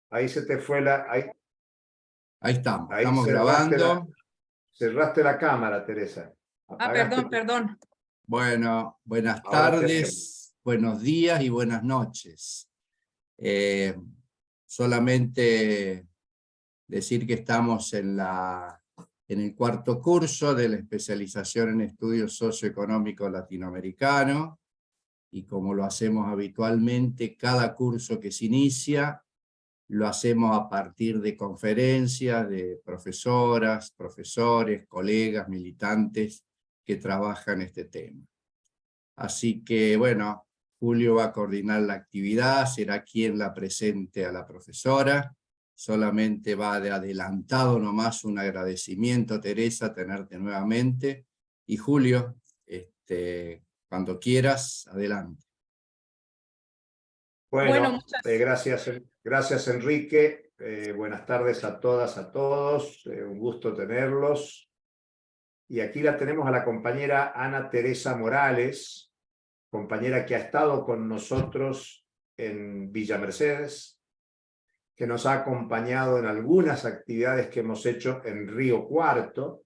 Ahí se te fue la... Ahí estamos, Ahí estamos grabando. cerraste la cámara, Teresa. Apagaste Perdón. Bueno, buenas Ahora tardes, buenos días y buenas noches. Solamente decir que estamos en el cuarto curso de la especialización en estudios socioeconómicos latinoamericanos, y como lo hacemos habitualmente, cada curso que se inicia lo hacemos a partir de conferencias de profesoras, profesores, colegas, militantes que trabajan este tema. Así que, bueno, Julio va a coordinar la actividad, será quien la presente a la profesora. Solamente va de adelantado nomás un agradecimiento, Teresa, tenerte nuevamente. Y Julio, cuando quieras, adelante. Bueno, gracias Enrique. Buenas tardes a todas, a todos. Un gusto tenerlos. Y aquí la tenemos a la compañera Ana Teresa Morales, compañera que ha estado con nosotros en Villa Mercedes, que nos ha acompañado en algunas actividades que hemos hecho en Río Cuarto,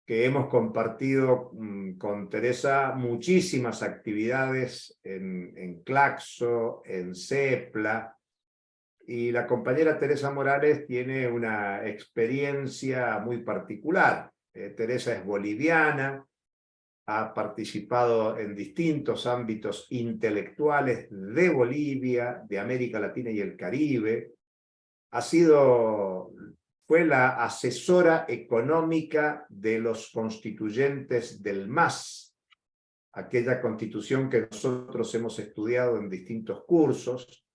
que hemos compartido con Teresa muchísimas actividades en Claxo, en CEPLA, y la compañera Teresa Morales tiene una experiencia muy particular. Teresa es boliviana, ha participado en distintos ámbitos intelectuales de Bolivia, de América Latina y el Caribe, fue la asesora económica de los constituyentes del MAS, aquella constitución que nosotros hemos estudiado en distintos cursos,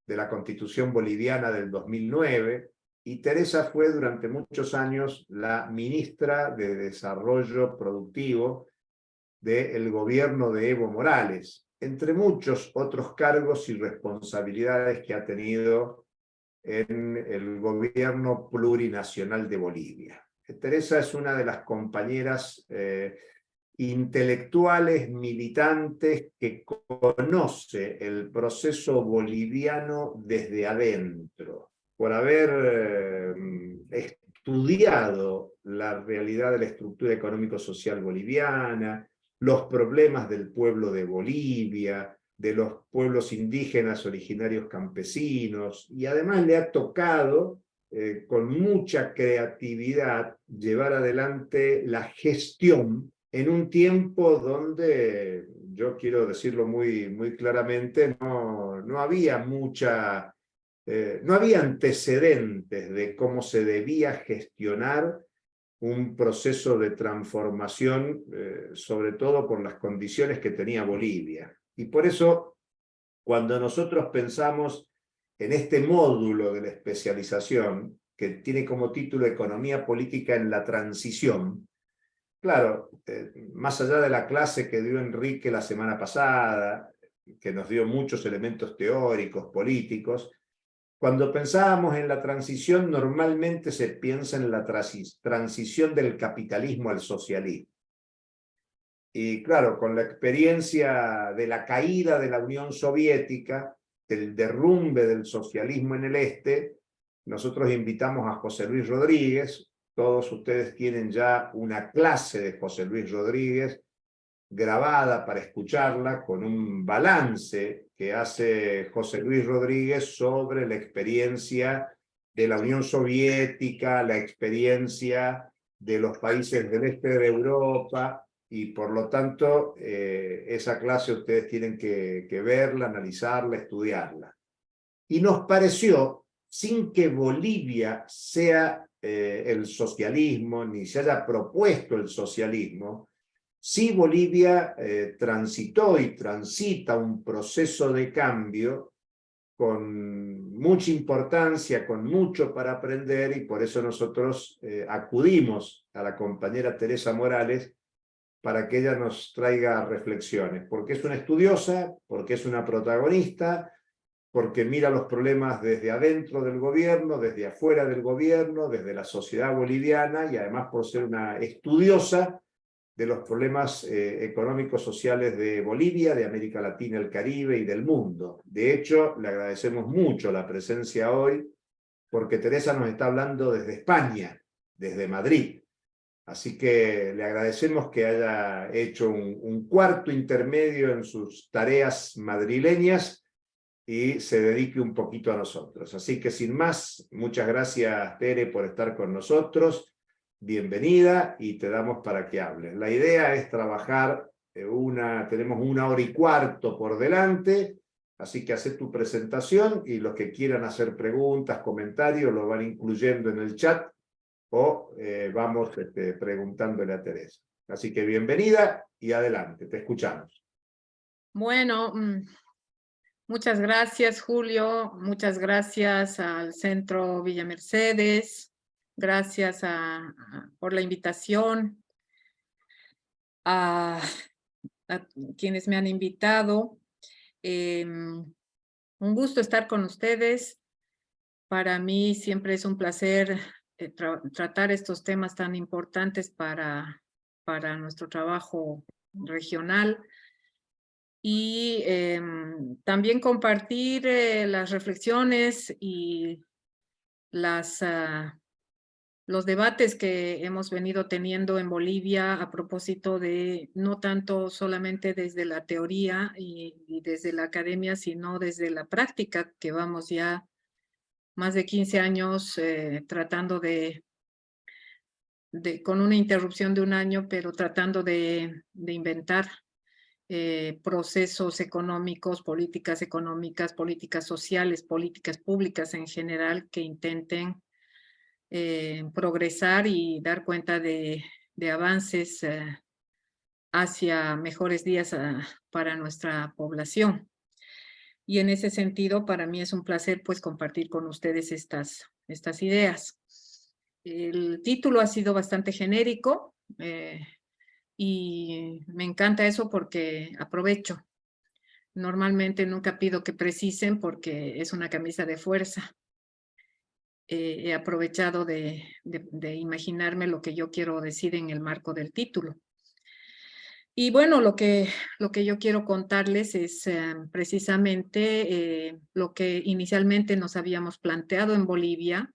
de la Constitución Boliviana del 2009, y Teresa fue durante muchos años la ministra de Desarrollo Productivo del gobierno de Evo Morales, entre muchos otros cargos y responsabilidades que ha tenido en el gobierno plurinacional de Bolivia. Teresa es una de las compañeras intelectuales, militantes, que conoce el proceso boliviano desde adentro, por haber estudiado la realidad de la estructura económico-social boliviana, los problemas del pueblo de Bolivia, de los pueblos indígenas originarios campesinos, y además le ha tocado con mucha creatividad llevar adelante la gestión en un tiempo donde, yo quiero decirlo muy claramente, no había no había antecedentes de cómo se debía gestionar un proceso de transformación, sobre todo por las condiciones que tenía Bolivia. Y por eso, cuando nosotros pensamos en este módulo de la especialización, que tiene como título Economía Política en la Transición, claro, más allá de la clase que dio Enrique la semana pasada, que nos dio muchos elementos teóricos, políticos, cuando pensábamos en la transición, normalmente se piensa en la transición del capitalismo al socialismo. Y claro, con la experiencia de la caída de la Unión Soviética, del derrumbe del socialismo en el este, nosotros invitamos a José Luis Rodríguez. Todos ustedes tienen ya una clase de José Luis Rodríguez grabada para escucharla, con un balance que hace José Luis Rodríguez sobre la experiencia de la Unión Soviética, la experiencia de los países del este de Europa, y por lo tanto esa clase ustedes tienen que verla, analizarla, estudiarla. Y nos pareció, sin que Bolivia sea el socialismo, ni se haya propuesto el socialismo, sí Bolivia transitó y transita un proceso de cambio con mucha importancia, con mucho para aprender, y por eso nosotros acudimos a la compañera Teresa Morales para que ella nos traiga reflexiones, porque es una estudiosa, porque es una protagonista, porque mira los problemas desde adentro del gobierno, desde afuera del gobierno, desde la sociedad boliviana, y además por ser una estudiosa de los problemas económicos sociales de Bolivia, de América Latina, el Caribe y del mundo. De hecho, le agradecemos mucho la presencia hoy, porque Teresa nos está hablando desde España, desde Madrid. Así que le agradecemos que haya hecho un cuarto intermedio en sus tareas madrileñas y se dedique un poquito a nosotros. Así que sin más, muchas gracias, Tere, por estar con nosotros. Bienvenida y te damos para que hables. La idea es trabajar, tenemos 1h15 por delante, así que haz tu presentación y los que quieran hacer preguntas, comentarios, lo van incluyendo en el chat o vamos preguntándole a Teresa. Así que bienvenida y adelante, te escuchamos. Bueno, muchas gracias, Julio. Muchas gracias al Centro Villa Mercedes. Gracias por la invitación. A quienes me han invitado. Un gusto estar con ustedes. Para mí siempre es un placer tratar estos temas tan importantes para nuestro trabajo regional. Y también compartir las reflexiones y los debates que hemos venido teniendo en Bolivia a propósito de no tanto solamente desde la teoría y desde la academia, sino desde la práctica, que vamos ya más de 15 años tratando con una interrupción de 1 año, pero tratando de inventar procesos económicos, políticas sociales, políticas públicas en general que intenten progresar y dar cuenta de avances hacia mejores días para nuestra población. Y en ese sentido, para mí es un placer pues compartir con ustedes estas ideas. El título ha sido bastante genérico, y me encanta eso porque aprovecho. Normalmente nunca pido que precisen porque es una camisa de fuerza. He aprovechado de imaginarme lo que yo quiero decir en el marco del título. Y bueno, lo que yo quiero contarles es precisamente lo que inicialmente nos habíamos planteado en Bolivia,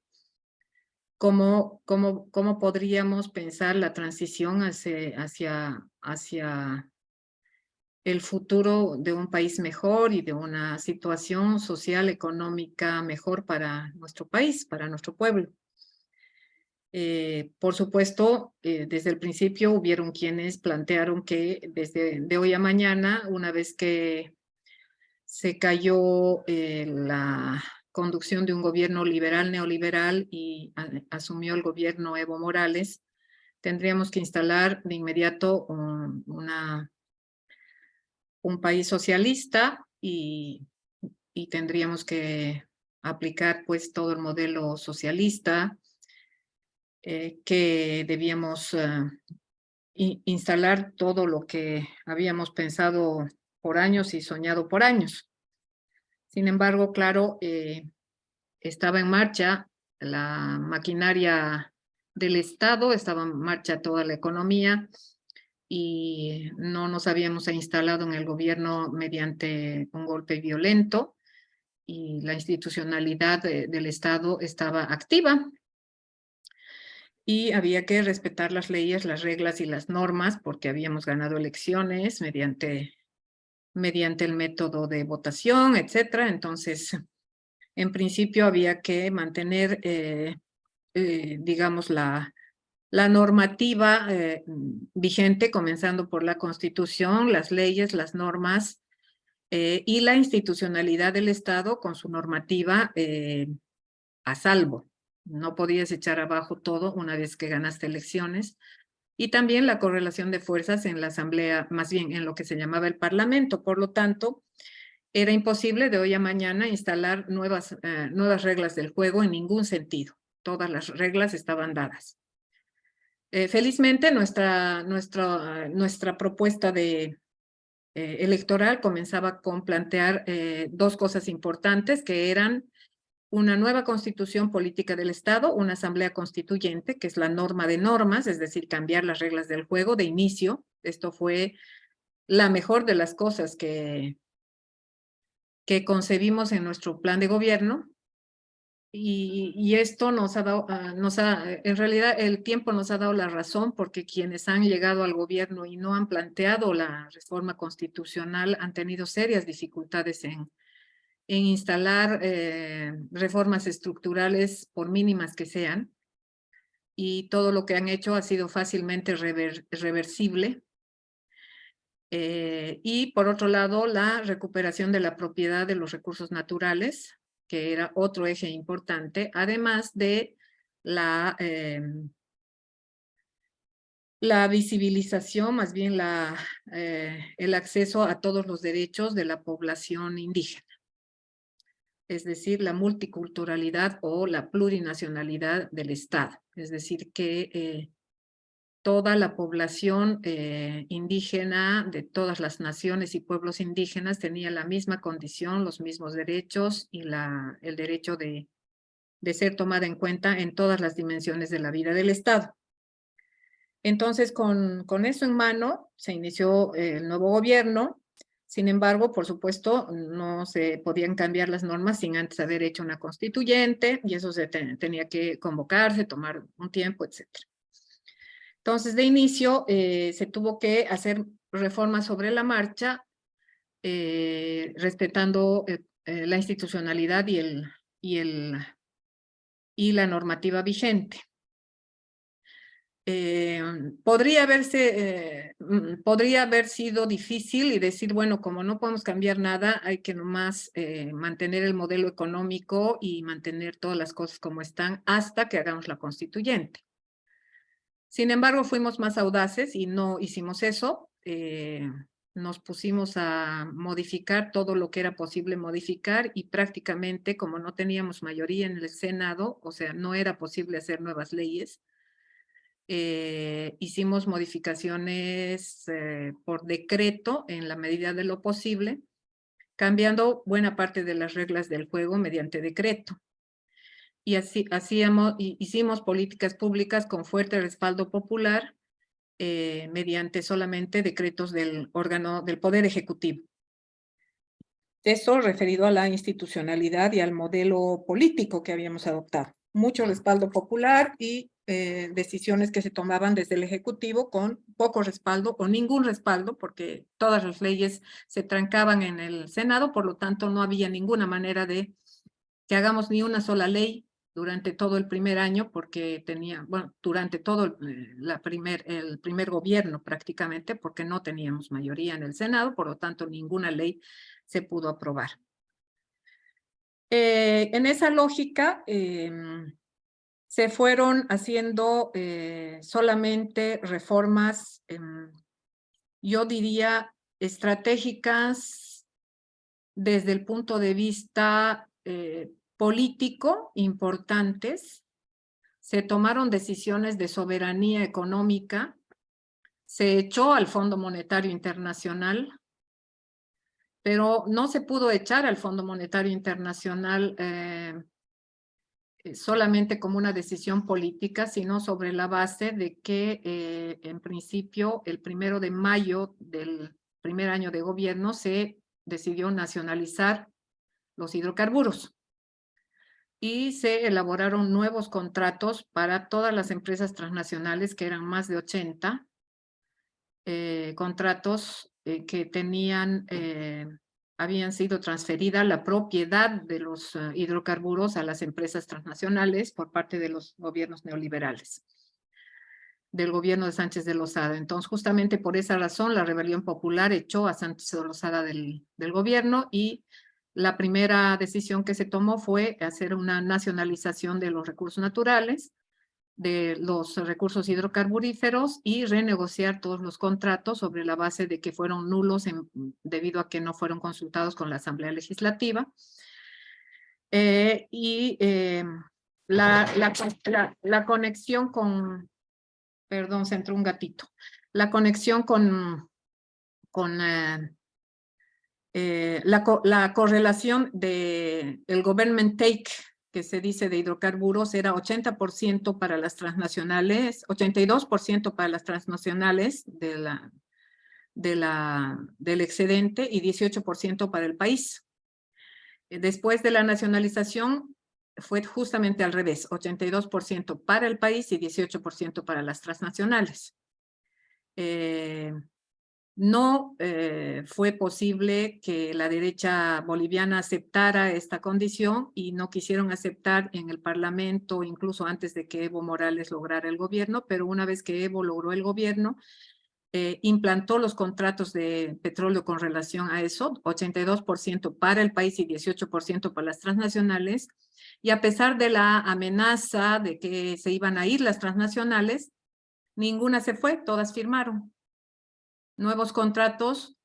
cómo podríamos pensar la transición hacia el futuro de un país mejor y de una situación social, económica mejor para nuestro país, para nuestro pueblo. Por supuesto, desde el principio hubieron quienes plantearon que desde de hoy a mañana, una vez que se cayó la conducción de un gobierno liberal, neoliberal y asumió el gobierno Evo Morales, tendríamos que instalar de inmediato un país socialista y tendríamos que aplicar pues todo el modelo socialista, que debíamos instalar todo lo que habíamos pensado por años y soñado por años. Sin embargo, claro, estaba en marcha la maquinaria del Estado, estaba en marcha toda la economía y no nos habíamos instalado en el gobierno mediante un golpe violento y la institucionalidad del Estado estaba activa. Y había que respetar las leyes, las reglas y las normas porque habíamos ganado elecciones mediante el método de votación, etcétera. Entonces, en principio había que mantener, digamos, la normativa vigente, comenzando por la Constitución, las leyes, las normas y la institucionalidad del Estado con su normativa a salvo. No podías echar abajo todo una vez que ganaste elecciones. Y también la correlación de fuerzas en la asamblea, más bien en lo que se llamaba el parlamento. Por lo tanto, era imposible de hoy a mañana instalar nuevas reglas del juego en ningún sentido. Todas las reglas estaban dadas. Felizmente, nuestra propuesta electoral comenzaba con plantear 2 cosas importantes que eran una nueva constitución política del Estado, una asamblea constituyente, que es la norma de normas, es decir, cambiar las reglas del juego de inicio. Esto fue la mejor de las cosas que concebimos en nuestro plan de gobierno. Y esto nos ha dado, en realidad el tiempo nos ha dado la razón, porque quienes han llegado al gobierno y no han planteado la reforma constitucional han tenido serias dificultades en instalar reformas estructurales, por mínimas que sean, y todo lo que han hecho ha sido fácilmente reversible. Y por otro lado, la recuperación de la propiedad de los recursos naturales, que era otro eje importante, además de la visibilización, más bien el acceso a todos los derechos de la población indígena. Es decir, la multiculturalidad o la plurinacionalidad del Estado. Es decir, que toda la población indígena de todas las naciones y pueblos indígenas tenía la misma condición, los mismos derechos y el derecho de ser tomada en cuenta en todas las dimensiones de la vida del Estado. Entonces, con eso en mano, se inició el nuevo gobierno. Sin embargo, por supuesto, no se podían cambiar las normas sin antes haber hecho una constituyente, y eso se tenía que convocarse, tomar un tiempo, etc. Entonces, de inicio, se tuvo que hacer reformas sobre la marcha, respetando la institucionalidad y la normativa vigente. Podría haber sido difícil y decir, bueno, como no podemos cambiar nada, hay que nomás mantener el modelo económico y mantener todas las cosas como están hasta que hagamos la constituyente. Sin embargo, fuimos más audaces y no hicimos eso. Nos pusimos a modificar todo lo que era posible modificar, y prácticamente, como no teníamos mayoría en el Senado, o sea, no era posible hacer nuevas leyes, hicimos modificaciones por decreto en la medida de lo posible, cambiando buena parte de las reglas del juego mediante decreto. Y así hicimos políticas públicas con fuerte respaldo popular mediante solamente decretos del órgano del Poder Ejecutivo. Esto referido a la institucionalidad y al modelo político que habíamos adoptado. Mucho respaldo popular y decisiones que se tomaban desde el Ejecutivo con poco respaldo o ningún respaldo, porque todas las leyes se trancaban en el Senado, por lo tanto no había ninguna manera de que hagamos ni una sola ley durante todo el primer año, porque durante todo el primer gobierno prácticamente, porque no teníamos mayoría en el Senado, por lo tanto ninguna ley se pudo aprobar. En esa lógica, se fueron haciendo solamente reformas, yo diría, estratégicas desde el punto de vista político importantes. Se tomaron decisiones de soberanía económica, se echó al Fondo Monetario Internacional, pero no se pudo echar al Fondo Monetario Internacional solamente como una decisión política, sino sobre la base de que en principio el 1 de mayo del primer año de gobierno se decidió nacionalizar los hidrocarburos y se elaboraron nuevos contratos para todas las empresas transnacionales, que eran más de 80 contratos que habían sido transferida la propiedad de los hidrocarburos a las empresas transnacionales por parte de los gobiernos neoliberales, del gobierno de Sánchez de Lozada. Entonces, justamente por esa razón, la rebelión popular echó a Sánchez de Lozada del gobierno, y la primera decisión que se tomó fue hacer una nacionalización de los recursos naturales, de los recursos hidrocarburíferos, y renegociar todos los contratos sobre la base de que fueron nulos debido a que no fueron consultados con la Asamblea Legislativa. La conexión con, perdón, se entró un gatito, la conexión con la correlación del government take que se dice de hidrocarburos era 80% para las transnacionales, 82% para las transnacionales del excedente y 18% para el país. Después de la nacionalización fue justamente al revés, 82% para el país y 18% para las transnacionales. No fue posible que la derecha boliviana aceptara esta condición y no quisieron aceptar en el Parlamento, incluso antes de que Evo Morales lograra el gobierno, pero una vez que Evo logró el gobierno, implantó los contratos de petróleo con relación a eso, 82% para el país y 18% para las transnacionales, y a pesar de la amenaza de que se iban a ir las transnacionales, ninguna se fue, todas firmaron nuevos contratos,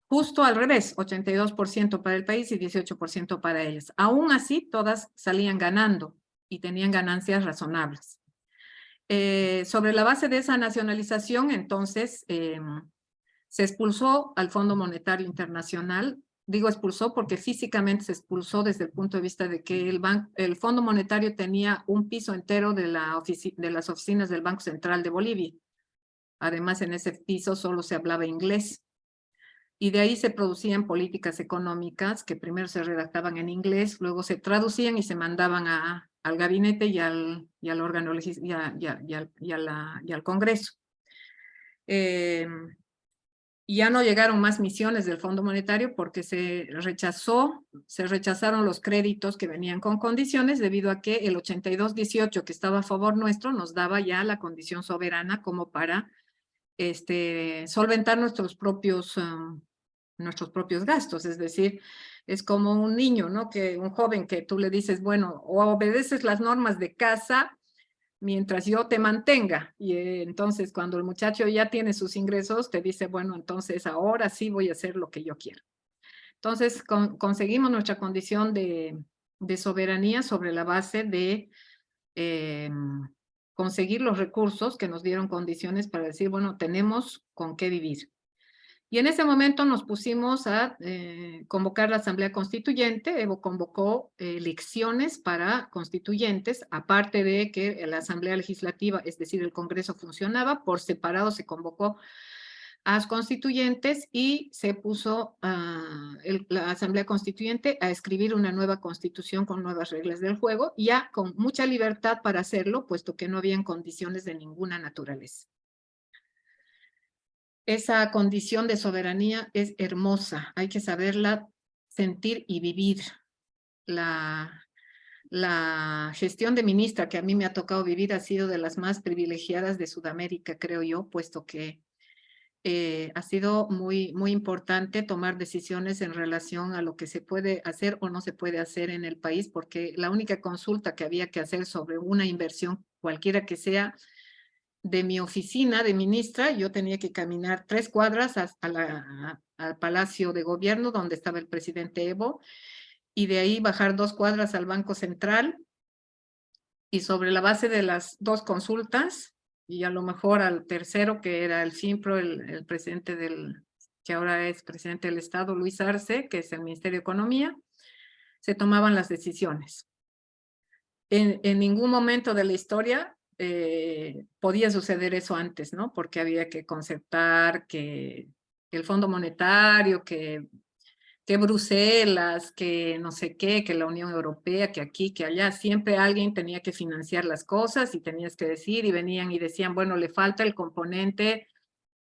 justo al revés, 82% para el país y 18% para ellas. Aún así, todas salían ganando y tenían ganancias razonables. Sobre la base de esa nacionalización, entonces, se expulsó al Fondo Monetario Internacional. Digo expulsó porque físicamente se expulsó desde el punto de vista de que el Fondo Monetario tenía un piso entero de las oficinas del Banco Central de Bolivia. Además, en ese piso solo se hablaba inglés. Y de ahí se producían políticas económicas que primero se redactaban en inglés, luego se traducían y se mandaban al gabinete y al órgano y al Congreso. Ya no llegaron más misiones del Fondo Monetario porque se rechazaron los créditos que venían con condiciones debido a que el 82-18 que estaba a favor nuestro nos daba ya la condición soberana como para solventar nuestros propios gastos. Es decir, es como un niño, ¿no? Un joven que tú le dices, bueno, o obedeces las normas de casa mientras yo te mantenga. Y entonces cuando el muchacho ya tiene sus ingresos, te dice, bueno, entonces ahora sí voy a hacer lo que yo quiero. Entonces conseguimos nuestra condición de soberanía sobre la base de conseguir los recursos que nos dieron condiciones para decir, bueno, tenemos con qué vivir. Y en ese momento nos pusimos a convocar la Asamblea Constituyente. Evo convocó elecciones para constituyentes, aparte de que la Asamblea Legislativa, es decir, el Congreso funcionaba, por separado se convocó a los constituyentes y se puso la Asamblea Constituyente a escribir una nueva constitución con nuevas reglas del juego, ya con mucha libertad para hacerlo, puesto que no habían condiciones de ninguna naturaleza. Esa condición de soberanía es hermosa, hay que saberla sentir y vivir. La gestión de ministra que a mí me ha tocado vivir ha sido de las más privilegiadas de Sudamérica, creo yo, puesto que ha sido muy importante tomar decisiones en relación a lo que se puede hacer o no se puede hacer en el país, porque la única consulta que había que hacer sobre una inversión, cualquiera que sea, de mi oficina de ministra, yo tenía que caminar 3 cuadras al Palacio de Gobierno, donde estaba el presidente Evo, y de ahí bajar 2 cuadras al Banco Central, y sobre la base de las 2 consultas, y a lo mejor al tercero, que era el FIMPRO, el presidente que ahora es presidente del Estado, Luis Arce, que es el Ministerio de Economía, se tomaban las decisiones. En ningún momento de la historia podía suceder eso antes, ¿no? Porque había que concertar que el Fondo Monetario, que Bruselas, que no sé qué, que la Unión Europea, que aquí, que allá, siempre alguien tenía que financiar las cosas y tenías que decir, y venían y decían, bueno, le falta el componente,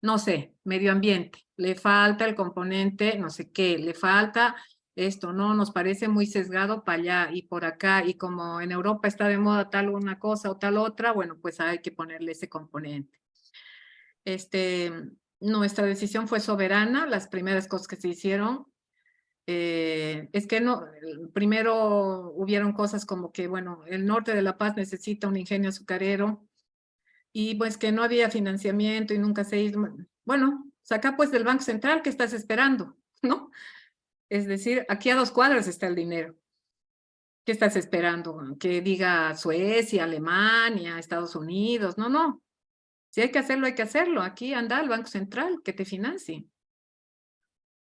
no sé, medio ambiente, le falta el componente, no sé qué, le falta esto, no, nos parece muy sesgado para allá y por acá, y como en Europa está de moda tal una cosa o tal otra, bueno, pues hay que ponerle ese componente. Nuestra decisión fue soberana, las primeras cosas que se hicieron, es que no, primero hubieron cosas como que, bueno, el norte de La Paz necesita un ingenio azucarero y pues que no había financiamiento y nunca se hizo. Bueno, saca pues del Banco Central, ¿qué estás esperando? ¿No? Es decir, aquí a 2 cuadras está el dinero. ¿Qué estás esperando? Que diga Suecia, Alemania, Estados Unidos. No, no. Si hay que hacerlo, hay que hacerlo. Aquí anda el Banco Central que te financie.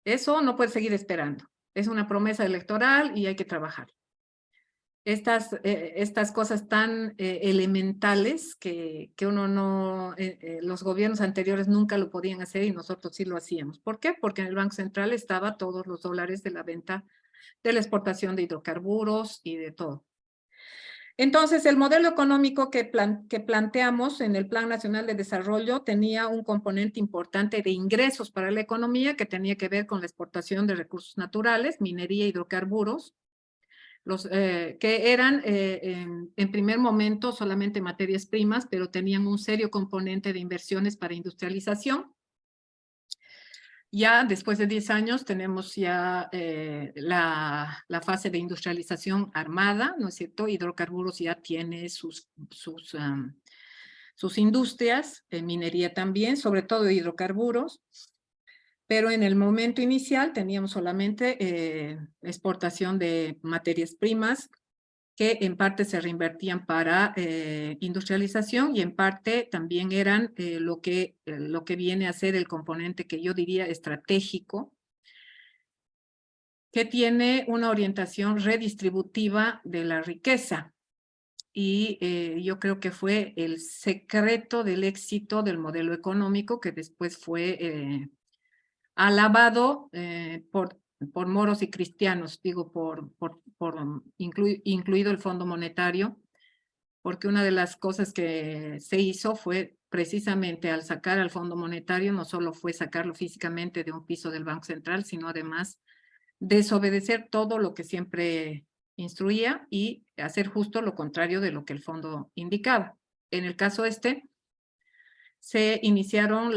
Eso no puede seguir esperando. Es una promesa electoral y hay que trabajar. estas cosas tan elementales que uno no, los gobiernos anteriores nunca lo podían hacer y nosotros sí lo hacíamos. ¿Por qué? Porque en el Banco Central estaba todos los dólares de la venta, de la exportación de hidrocarburos y de todo. Entonces, el modelo económico que planteamos en el Plan Nacional de Desarrollo tenía un componente importante de ingresos para la economía que tenía que ver con la exportación de recursos naturales, minería, hidrocarburos, que eran en primer momento solamente materias primas, pero tenían un serio componente de inversiones para industrialización. Ya después de 10 años tenemos ya la fase de industrialización armada, ¿no es cierto? Hidrocarburos ya tiene sus industrias, minería también, sobre todo hidrocarburos. Pero en el momento inicial teníamos solamente exportación de materias primas que en parte se reinvertían para industrialización y en parte también eran lo que viene a ser el componente que yo diría estratégico, que tiene una orientación redistributiva de la riqueza. Y yo creo que fue el secreto del éxito del modelo económico que después fue alabado por moros y cristianos, digo, incluido el Fondo Monetario, porque una de las cosas que se hizo fue precisamente al sacar al Fondo Monetario, no solo fue sacarlo físicamente de un piso del Banco Central, sino además desobedecer todo lo que siempre instruía y hacer justo lo contrario de lo que el fondo indicaba. En el caso se inició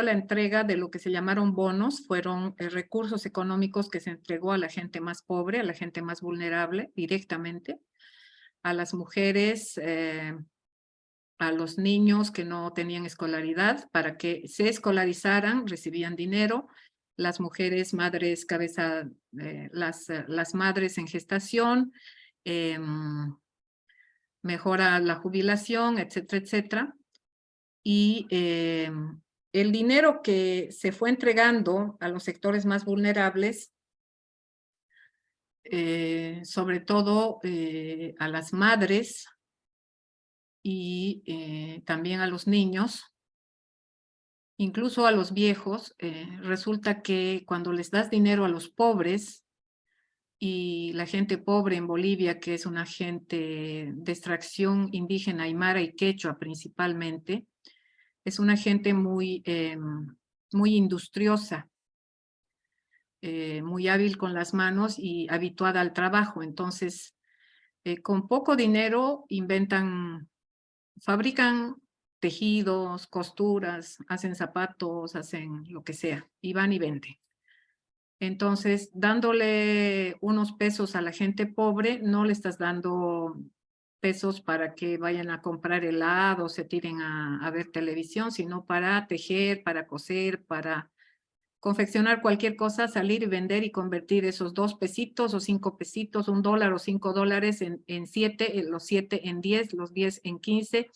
la entrega de lo que se llamaron bonos, fueron recursos económicos que se entregó a la gente más pobre, a la gente más vulnerable directamente, a las mujeres, a los niños que no tenían escolaridad, para que se escolarizaran, recibían dinero, las mujeres madres las madres en gestación, mejora la jubilación, etcétera, etcétera. Y el dinero que se fue entregando a los sectores más vulnerables, sobre todo a las madres y también a los niños, incluso a los viejos, resulta que cuando les das dinero a los pobres, y la gente pobre en Bolivia, que es una gente de extracción indígena, aymara y quechua principalmente, es una gente muy industriosa, muy hábil con las manos y habituada al trabajo. Entonces, con poco dinero fabrican tejidos, costuras, hacen zapatos, hacen lo que sea, y van y venden. Entonces, dándole unos pesos a la gente pobre, no le estás dando pesos para que vayan a comprar helado, se tiren a ver televisión, sino para tejer, para coser, para confeccionar cualquier cosa, salir y vender y convertir esos 2 pesitos o 5 pesitos, $1 o $5 en 7, los 7 en 10, los 10 en 15.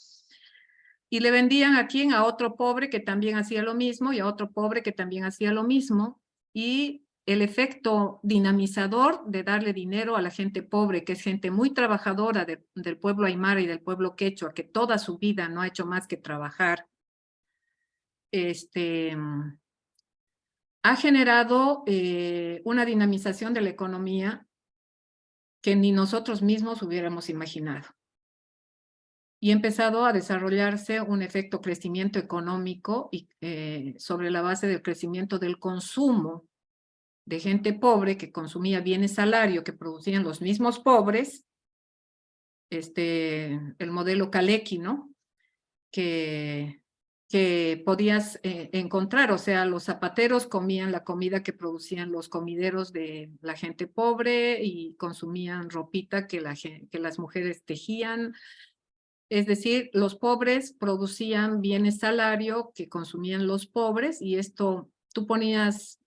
Y le vendían a quién, a otro pobre que también hacía lo mismo y a otro pobre que también hacía lo mismo. Y el efecto dinamizador de darle dinero a la gente pobre, que es gente muy trabajadora del pueblo aymara y del pueblo quechua, que toda su vida no ha hecho más que trabajar, ha generado una dinamización de la economía que ni nosotros mismos hubiéramos imaginado. Y ha empezado a desarrollarse un efecto crecimiento económico y, sobre la base del crecimiento del consumo de gente pobre que consumía bienes salario que producían los mismos pobres, el modelo Kalecki, ¿no? Que podías encontrar, o sea, los zapateros comían la comida que producían los comideros de la gente pobre y consumían ropita que las mujeres tejían. Es decir, los pobres producían bienes salario que consumían los pobres y esto tú ponías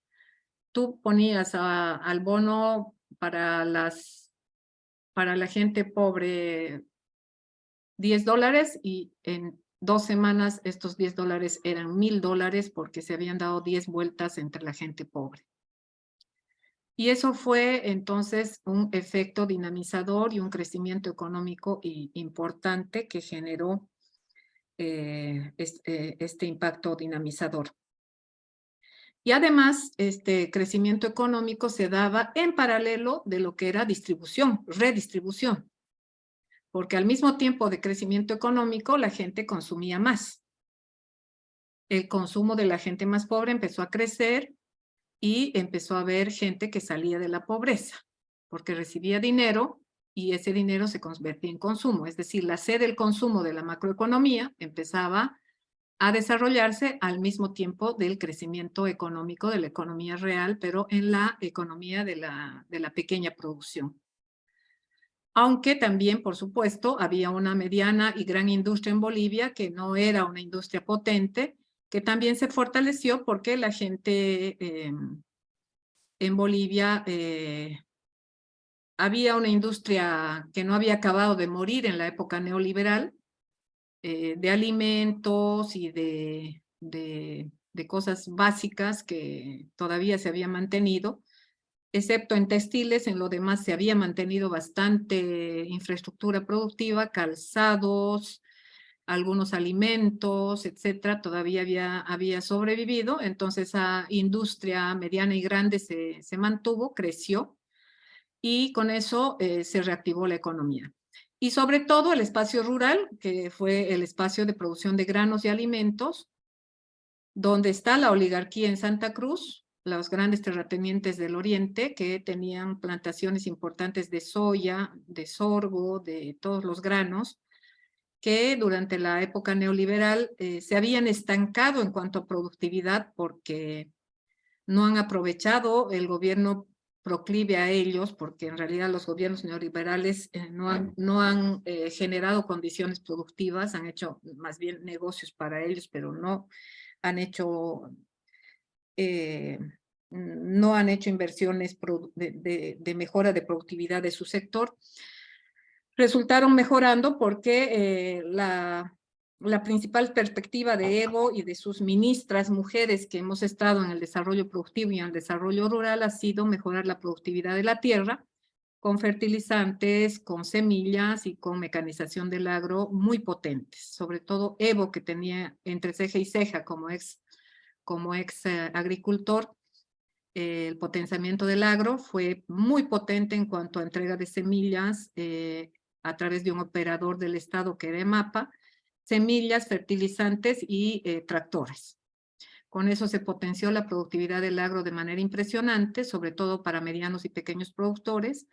al bono para la gente pobre $10 y en 2 semanas estos $10 eran $1,000 porque se habían dado 10 vueltas entre la gente pobre. Y eso fue entonces un efecto dinamizador y un crecimiento económico importante que generó este impacto dinamizador. Y además, este crecimiento económico se daba en paralelo de lo que era distribución, redistribución, porque al mismo tiempo de crecimiento económico, la gente consumía más. El consumo de la gente más pobre empezó a crecer y empezó a haber gente que salía de la pobreza, porque recibía dinero y ese dinero se convertía en consumo. Es decir, la sed del consumo de la macroeconomía empezaba a desarrollarse al mismo tiempo del crecimiento económico de la economía real, pero en la economía de la pequeña producción. Aunque también, por supuesto, había una mediana y gran industria en Bolivia que no era una industria potente, que también se fortaleció porque la gente en Bolivia había una industria que no había acabado de morir en la época neoliberal, de alimentos y de cosas básicas que todavía se había mantenido, excepto en textiles. En lo demás se había mantenido bastante infraestructura productiva, calzados, algunos alimentos, etcétera, todavía había sobrevivido. Entonces esa industria mediana y grande se mantuvo, creció, y con eso se reactivó la economía. Y sobre todo el espacio rural, que fue el espacio de producción de granos y alimentos, donde está la oligarquía en Santa Cruz, los grandes terratenientes del oriente que tenían plantaciones importantes de soya, de sorgo, de todos los granos, que durante la época neoliberal se habían estancado en cuanto a productividad porque no han aprovechado el gobierno proclive a ellos, porque en realidad los gobiernos neoliberales no han generado condiciones productivas, han hecho más bien negocios para ellos, pero no han hecho inversiones de mejora de productividad de su sector. Resultaron mejorando porque la principal perspectiva de Evo y de sus ministras mujeres que hemos estado en el desarrollo productivo y en el desarrollo rural ha sido mejorar la productividad de la tierra con fertilizantes, con semillas y con mecanización del agro muy potentes. Sobre todo Evo, que tenía entre ceja y ceja como ex agricultor, el potenciamiento del agro fue muy potente en cuanto a entrega de semillas a través de un operador del Estado que era EMAPA, semillas, fertilizantes y tractores. Con eso se potenció la productividad del agro de manera impresionante, sobre todo para medianos y pequeños productores,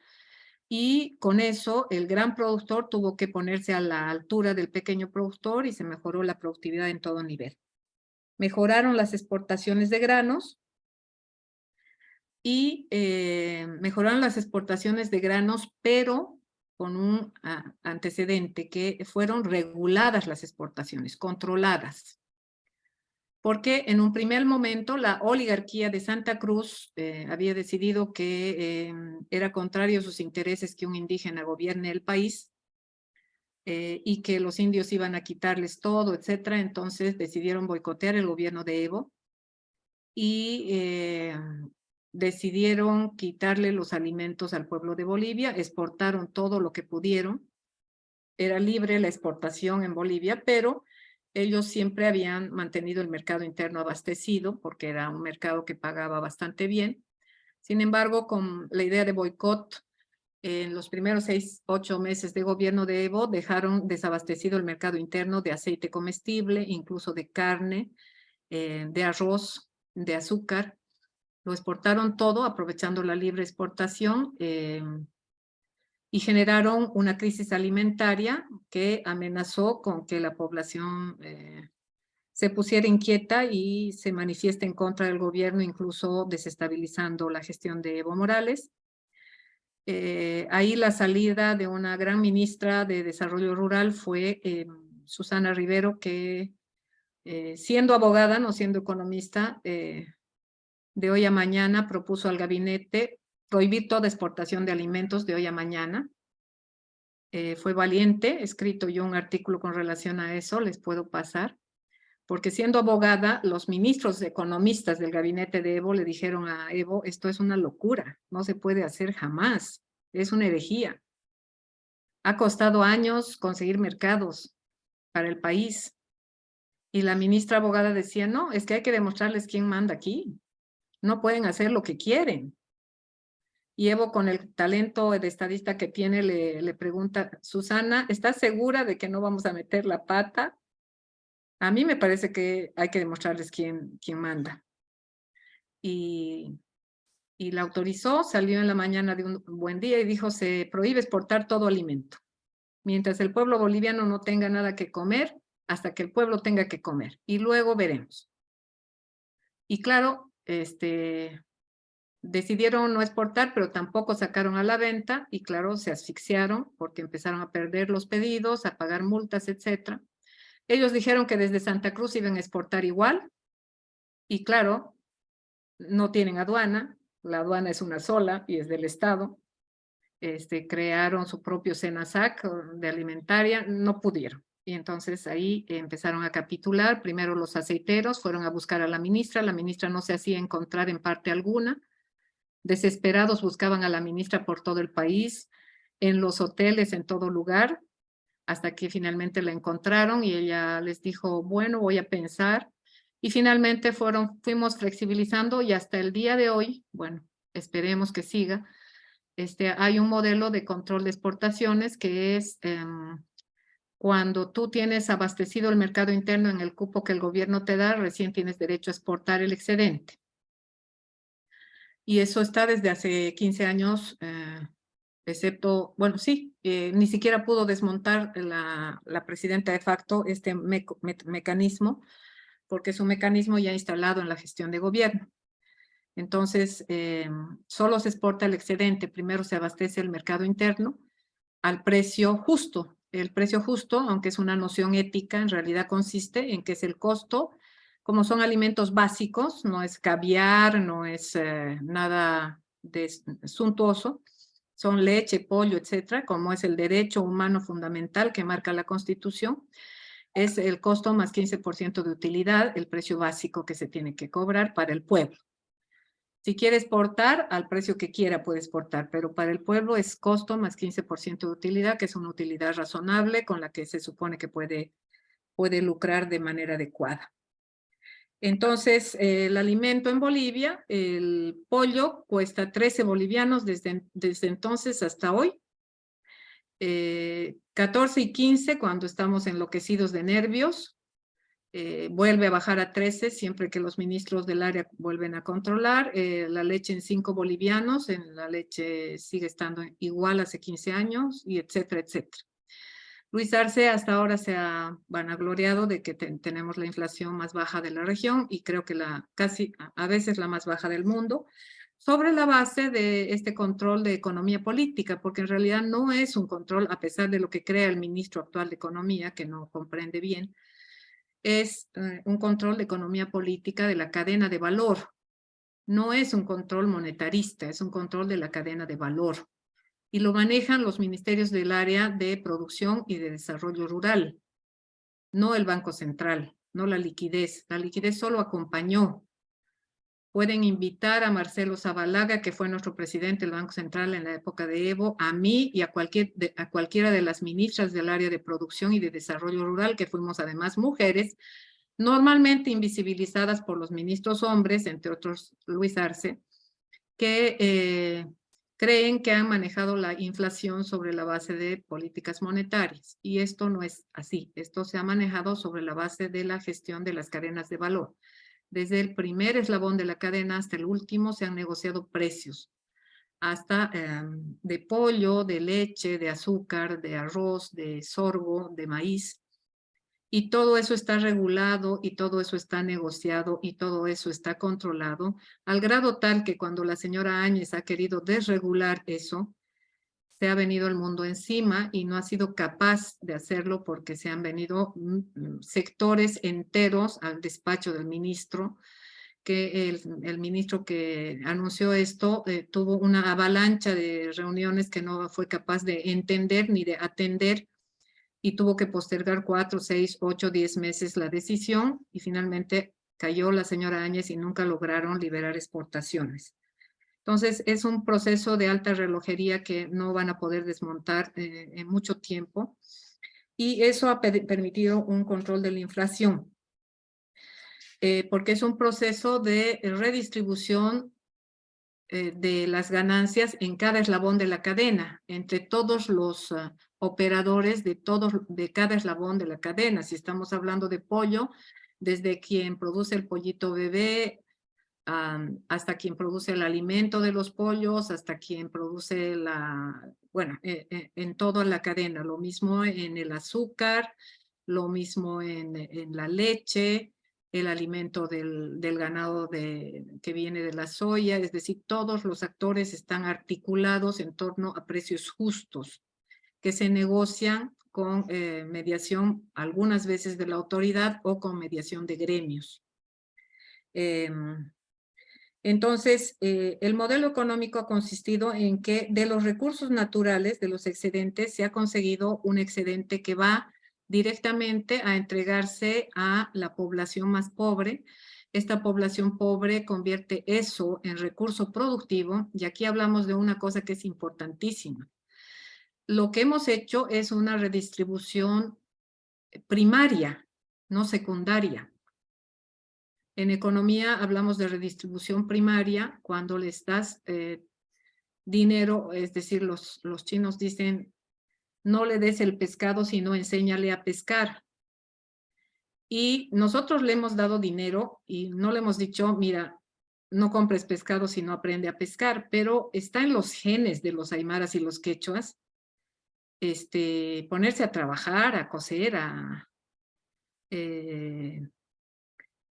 y con eso el gran productor tuvo que ponerse a la altura del pequeño productor y se mejoró la productividad en todo nivel. Mejoraron las exportaciones de granos y mejoraron las exportaciones de granos, pero con un antecedente, que fueron reguladas las exportaciones, controladas. Porque en un primer momento la oligarquía de Santa Cruz había decidido que era contrario a sus intereses que un indígena gobierne el país y que los indios iban a quitarles todo, etcétera. Entonces decidieron boicotear el gobierno de Evo y decidieron quitarle los alimentos al pueblo de Bolivia, exportaron todo lo que pudieron. Era libre la exportación en Bolivia, pero ellos siempre habían mantenido el mercado interno abastecido porque era un mercado que pagaba bastante bien. Sin embargo, con la idea de boicot, en los primeros 6-8 meses de gobierno de Evo, dejaron desabastecido el mercado interno de aceite comestible, incluso de carne, de arroz, de azúcar. Lo exportaron todo, aprovechando la libre exportación, y generaron una crisis alimentaria que amenazó con que la población se pusiera inquieta y se manifieste en contra del gobierno, incluso desestabilizando la gestión de Evo Morales. Ahí la salida de una gran ministra de Desarrollo Rural fue Susana Rivero, que siendo abogada, no siendo economista, de hoy a mañana propuso al gabinete prohibir toda exportación de alimentos de hoy a mañana. Fue valiente, he escrito yo un artículo con relación a eso, les puedo pasar, porque siendo abogada, los ministros economistas del gabinete de Evo le dijeron a Evo, esto es una locura, no se puede hacer jamás, es una herejía. Ha costado años conseguir mercados para el país. Y la ministra abogada decía, no, es que hay que demostrarles quién manda aquí. No pueden hacer lo que quieren. Y Evo, con el talento de estadista que tiene, le pregunta, Susana, ¿estás segura de que no vamos a meter la pata? A mí me parece que hay que demostrarles quién manda. Y la autorizó, salió en la mañana de un buen día y dijo, se prohíbe exportar todo alimento. Mientras el pueblo boliviano no tenga nada que comer, hasta que el pueblo tenga que comer. Y luego veremos. Y claro, decidieron no exportar, pero tampoco sacaron a la venta. Y claro, se asfixiaron porque empezaron a perder los pedidos, a pagar multas, etc. Ellos dijeron que desde Santa Cruz iban a exportar igual. Y claro, no tienen aduana. La aduana es una sola y es del Estado. Crearon su propio SENASAC de alimentaria, no pudieron. Y entonces ahí empezaron a capitular. Primero los aceiteros fueron a buscar a la ministra no se hacía encontrar en parte alguna. Desesperados buscaban a la ministra por todo el país, en los hoteles, en todo lugar, hasta que finalmente la encontraron y ella les dijo, bueno, voy a pensar. Y finalmente fuimos flexibilizando y hasta el día de hoy, bueno, esperemos que siga, hay un modelo de control de exportaciones que es cuando tú tienes abastecido el mercado interno en el cupo que el gobierno te da, recién tienes derecho a exportar el excedente. Y eso está desde hace 15 años, excepto, bueno, sí, ni siquiera pudo desmontar la presidenta de facto este mecanismo, porque es un mecanismo ya instalado en la gestión de gobierno. Entonces, solo se exporta el excedente, primero se abastece el mercado interno al precio justo. El precio justo, aunque es una noción ética, en realidad consiste en que es el costo, como son alimentos básicos, no es caviar, no es nada suntuoso, son leche, pollo, etcétera, como es el derecho humano fundamental que marca la Constitución, es el costo más 15% de utilidad, el precio básico que se tiene que cobrar para el pueblo. Si quiere exportar, al precio que quiera puede exportar, pero para el pueblo es costo más 15% de utilidad, que es una utilidad razonable con la que se supone que puede lucrar de manera adecuada. Entonces, el alimento en Bolivia, el pollo cuesta 13 bolivianos desde entonces hasta hoy. 14 y 15 cuando estamos enloquecidos de nervios. Vuelve a bajar a 13 siempre que los ministros del área vuelven a controlar. La leche en 5 bolivianos, la leche sigue estando igual hace 15 años, y etcétera, etcétera. Luis Arce hasta ahora se ha vanagloriado de que tenemos la inflación más baja de la región y creo que casi a veces la más baja del mundo, sobre la base de este control de economía política, porque en realidad no es un control, a pesar de lo que crea el ministro actual de Economía, que no comprende bien, es un control de economía política de la cadena de valor. No es un control monetarista, es un control de la cadena de valor. Y lo manejan los ministerios del área de producción y de desarrollo rural, no el Banco Central, no la liquidez. La liquidez solo acompañó. Pueden invitar a Marcelo Zabalaga, que fue nuestro presidente del Banco Central en la época de Evo, a mí y a cualquiera de las ministras del área de producción y de desarrollo rural, que fuimos además mujeres, normalmente invisibilizadas por los ministros hombres, entre otros Luis Arce, que creen que han manejado la inflación sobre la base de políticas monetarias. Y esto no es así. Esto se ha manejado sobre la base de la gestión de las cadenas de valor. Desde el primer eslabón de la cadena hasta el último se han negociado precios, hasta de pollo, de leche, de azúcar, de arroz, de sorgo, de maíz. Y todo eso está regulado y todo eso está negociado y todo eso está controlado, al grado tal que cuando la señora Áñez ha querido desregular eso, se ha venido el mundo encima y no ha sido capaz de hacerlo porque se han venido sectores enteros al despacho del ministro, que el ministro que anunció esto tuvo una avalancha de reuniones que no fue capaz de entender ni de atender y tuvo que postergar 4, 6, 8, 10 meses la decisión y finalmente cayó la señora Áñez y nunca lograron liberar exportaciones. Entonces, es un proceso de alta relojería que no van a poder desmontar en mucho tiempo y eso ha permitido un control de la inflación, porque es un proceso de redistribución de las ganancias en cada eslabón de la cadena, entre todos los operadores de cada eslabón de la cadena. Si estamos hablando de pollo, desde quien produce el pollito bebé, hasta quien produce el alimento de los pollos, hasta quien produce en toda la cadena. Lo mismo en el azúcar, lo mismo en la leche, el alimento del ganado que viene de la soya, es decir, todos los actores están articulados en torno a precios justos que se negocian con mediación algunas veces de la autoridad o con mediación de gremios. Entonces, el modelo económico ha consistido en que de los recursos naturales, de los excedentes, se ha conseguido un excedente que va directamente a entregarse a la población más pobre. Esta población pobre convierte eso en recurso productivo, y aquí hablamos de una cosa que es importantísima. Lo que hemos hecho es una redistribución primaria, no secundaria. En economía hablamos de redistribución primaria cuando les das dinero, es decir, los chinos dicen, no le des el pescado, sino enséñale a pescar. Y nosotros le hemos dado dinero y no le hemos dicho, mira, no compres pescado, sino aprende a pescar, pero está en los genes de los aymaras y los quechuas, ponerse a trabajar, a coser,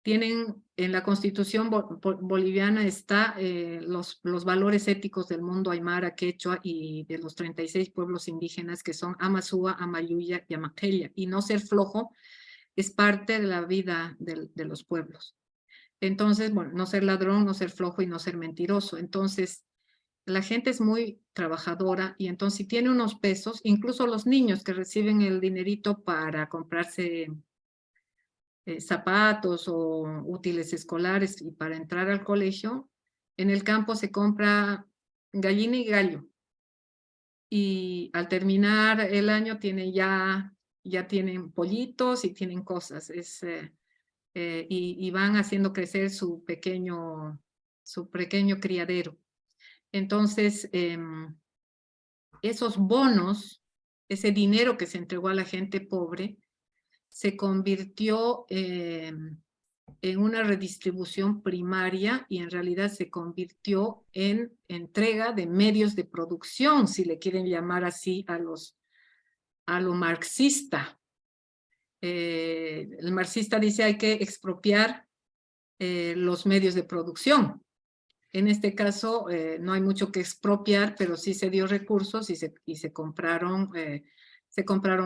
tienen en la Constitución boliviana está los valores éticos del mundo aymara, quechua y de los 36 pueblos indígenas que son Amazúa, Amayuya y Amaquella. Y no ser flojo es parte de la vida de los pueblos. Entonces, bueno, no ser ladrón, no ser flojo y no ser mentiroso. Entonces, la gente es muy trabajadora y entonces si tiene unos pesos, incluso los niños que reciben el dinerito para comprarse zapatos o útiles escolares y para entrar al colegio, en el campo se compra gallina y gallo. Y al terminar el año ya tienen pollitos y tienen cosas. Y van haciendo crecer su pequeño criadero. Entonces, esos bonos, ese dinero que se entregó a la gente pobre, se convirtió en una redistribución primaria y en realidad se convirtió en entrega de medios de producción, si le quieren llamar así a lo marxista. El marxista dice hay que expropiar los medios de producción. En este caso no hay mucho que expropiar, pero sí se dio recursos y se compraron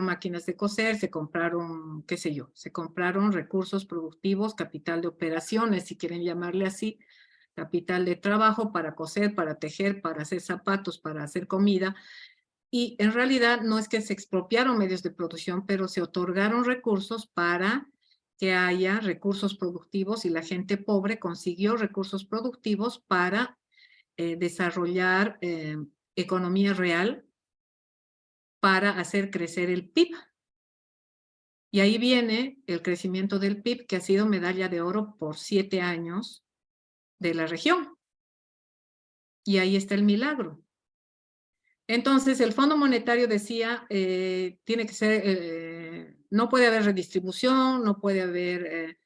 máquinas de coser, se compraron, qué sé yo, se compraron recursos productivos, capital de operaciones, si quieren llamarle así, capital de trabajo para coser, para tejer, para hacer zapatos, para hacer comida. Y en realidad no es que se expropiaron medios de producción, pero se otorgaron recursos para que haya recursos productivos y la gente pobre consiguió recursos productivos para desarrollar economía real, para hacer crecer el PIB. Y ahí viene el crecimiento del PIB, que ha sido medalla de oro por 7 años de la región. Y ahí está el milagro. Entonces, el Fondo Monetario decía, tiene que ser, no puede haber redistribución, no puede haber,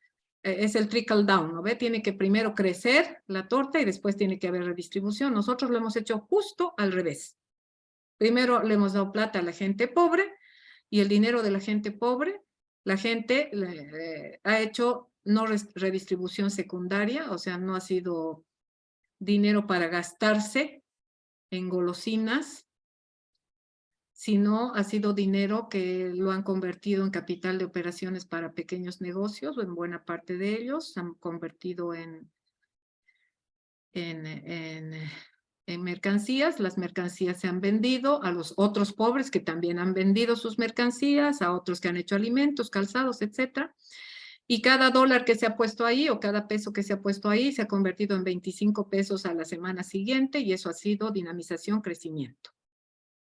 es el trickle down, ¿no ve? Tiene que primero crecer la torta y después tiene que haber redistribución. Nosotros lo hemos hecho justo al revés. Primero le hemos dado plata a la gente pobre y el dinero de la gente pobre, la gente ha hecho no redistribución secundaria, o sea, no ha sido dinero para gastarse en golosinas, sino ha sido dinero que lo han convertido en capital de operaciones para pequeños negocios, o en buena parte de ellos, han convertido en en mercancías, las mercancías se han vendido a los otros pobres que también han vendido sus mercancías, a otros que han hecho alimentos, calzados, etcétera. Y cada dólar que se ha puesto ahí o cada peso que se ha puesto ahí se ha convertido en 25 pesos a la semana siguiente y eso ha sido dinamización, crecimiento.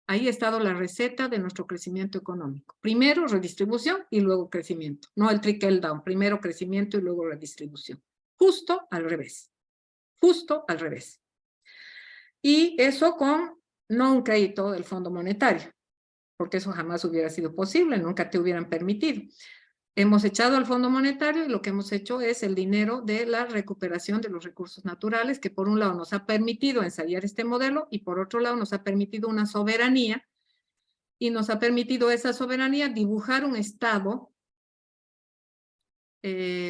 Ahí ha estado la receta de nuestro crecimiento económico. Primero redistribución y luego crecimiento. No el trickle down, primero crecimiento y luego redistribución. Justo al revés. Justo al revés. Y eso con no un crédito del Fondo Monetario, porque eso jamás hubiera sido posible, nunca te hubieran permitido. Hemos echado al Fondo Monetario y lo que hemos hecho es el dinero de la recuperación de los recursos naturales, que por un lado nos ha permitido ensayar este modelo y por otro lado nos ha permitido una soberanía y nos ha permitido esa soberanía dibujar un Estado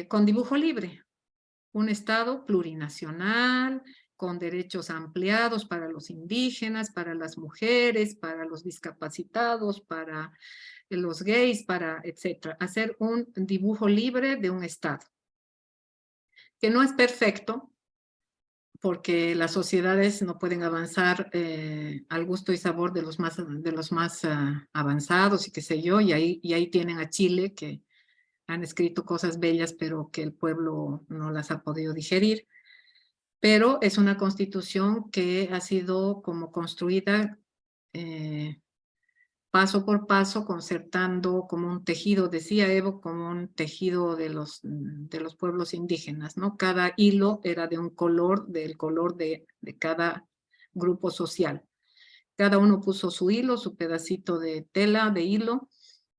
con dibujo libre, un Estado plurinacional, con derechos ampliados para los indígenas, para las mujeres, para los discapacitados, para los gays, para etcétera. Hacer un dibujo libre de un Estado, que no es perfecto, porque las sociedades no pueden avanzar al gusto y sabor de los más avanzados y qué sé yo, y ahí tienen a Chile, que han escrito cosas bellas, pero que el pueblo no las ha podido digerir. Pero es una constitución que ha sido como construida paso por paso, concertando como un tejido, decía Evo, como un tejido de los pueblos indígenas, ¿no? Cada hilo era de un color, del color de cada grupo social. Cada uno puso su hilo, su pedacito de tela, de hilo,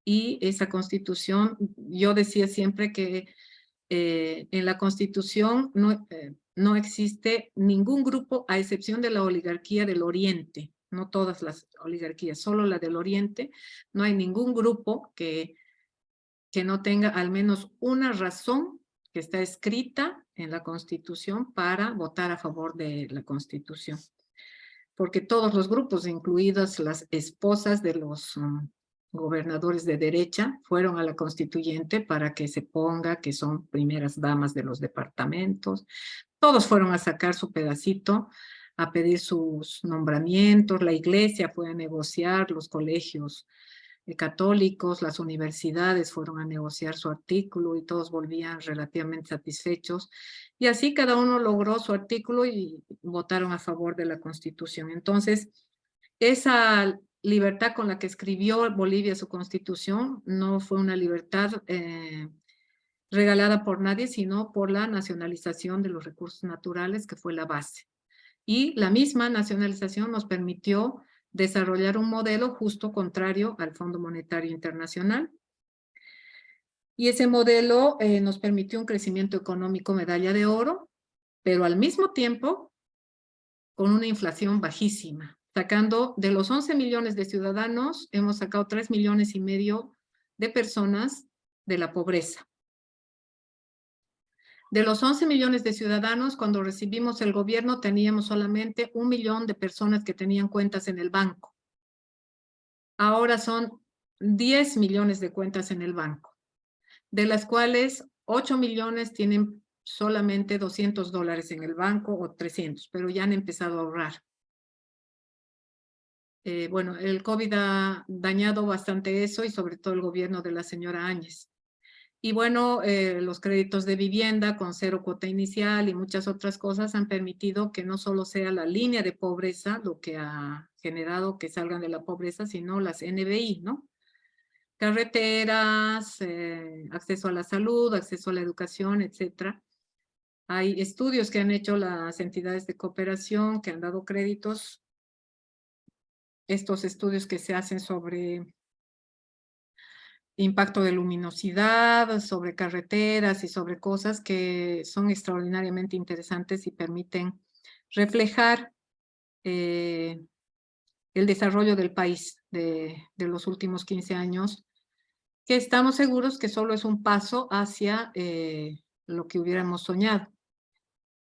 y esa constitución, yo decía siempre que en la Constitución no existe ningún grupo, a excepción de la oligarquía del Oriente, no todas las oligarquías, solo la del Oriente, no hay ningún grupo que no tenga al menos una razón que está escrita en la Constitución para votar a favor de la Constitución. Porque todos los grupos, incluidas las esposas de los gobernadores de derecha, fueron a la constituyente para que se ponga que son primeras damas de los departamentos. Todos fueron a sacar su pedacito, a pedir sus nombramientos. La iglesia fue a negociar, los colegios católicos, las universidades fueron a negociar su artículo y todos volvían relativamente satisfechos. Y así cada uno logró su artículo y votaron a favor de la Constitución. Entonces, esa libertad con la que escribió Bolivia su Constitución no fue una libertad regalada por nadie, sino por la nacionalización de los recursos naturales, que fue la base. Y la misma nacionalización nos permitió desarrollar un modelo justo contrario al Fondo Monetario Internacional. Y ese modelo nos permitió un crecimiento económico medalla de oro, pero al mismo tiempo con una inflación bajísima. Sacando de los 11 millones de ciudadanos, hemos sacado 3,5 millones de personas de la pobreza. De los 11 millones de ciudadanos, cuando recibimos el gobierno, teníamos solamente 1 millón de personas que tenían cuentas en el banco. Ahora son 10 millones de cuentas en el banco, de las cuales 8 millones tienen solamente $200 en el banco o 300, pero ya han empezado a ahorrar. Bueno, el COVID ha dañado bastante eso y sobre todo el gobierno de la señora Áñez. Y bueno, los créditos de vivienda con 0 cuota inicial y muchas otras cosas han permitido que no solo sea la línea de pobreza lo que ha generado que salgan de la pobreza, sino las NBI, ¿no? Carreteras, acceso a la salud, acceso a la educación, etcétera. Hay estudios que han hecho las entidades de cooperación que han dado créditos. Estos estudios que se hacen sobre impacto de luminosidad, sobre carreteras y sobre cosas que son extraordinariamente interesantes y permiten reflejar el desarrollo del país de los últimos 15 años, que estamos seguros que solo es un paso hacia lo que hubiéramos soñado.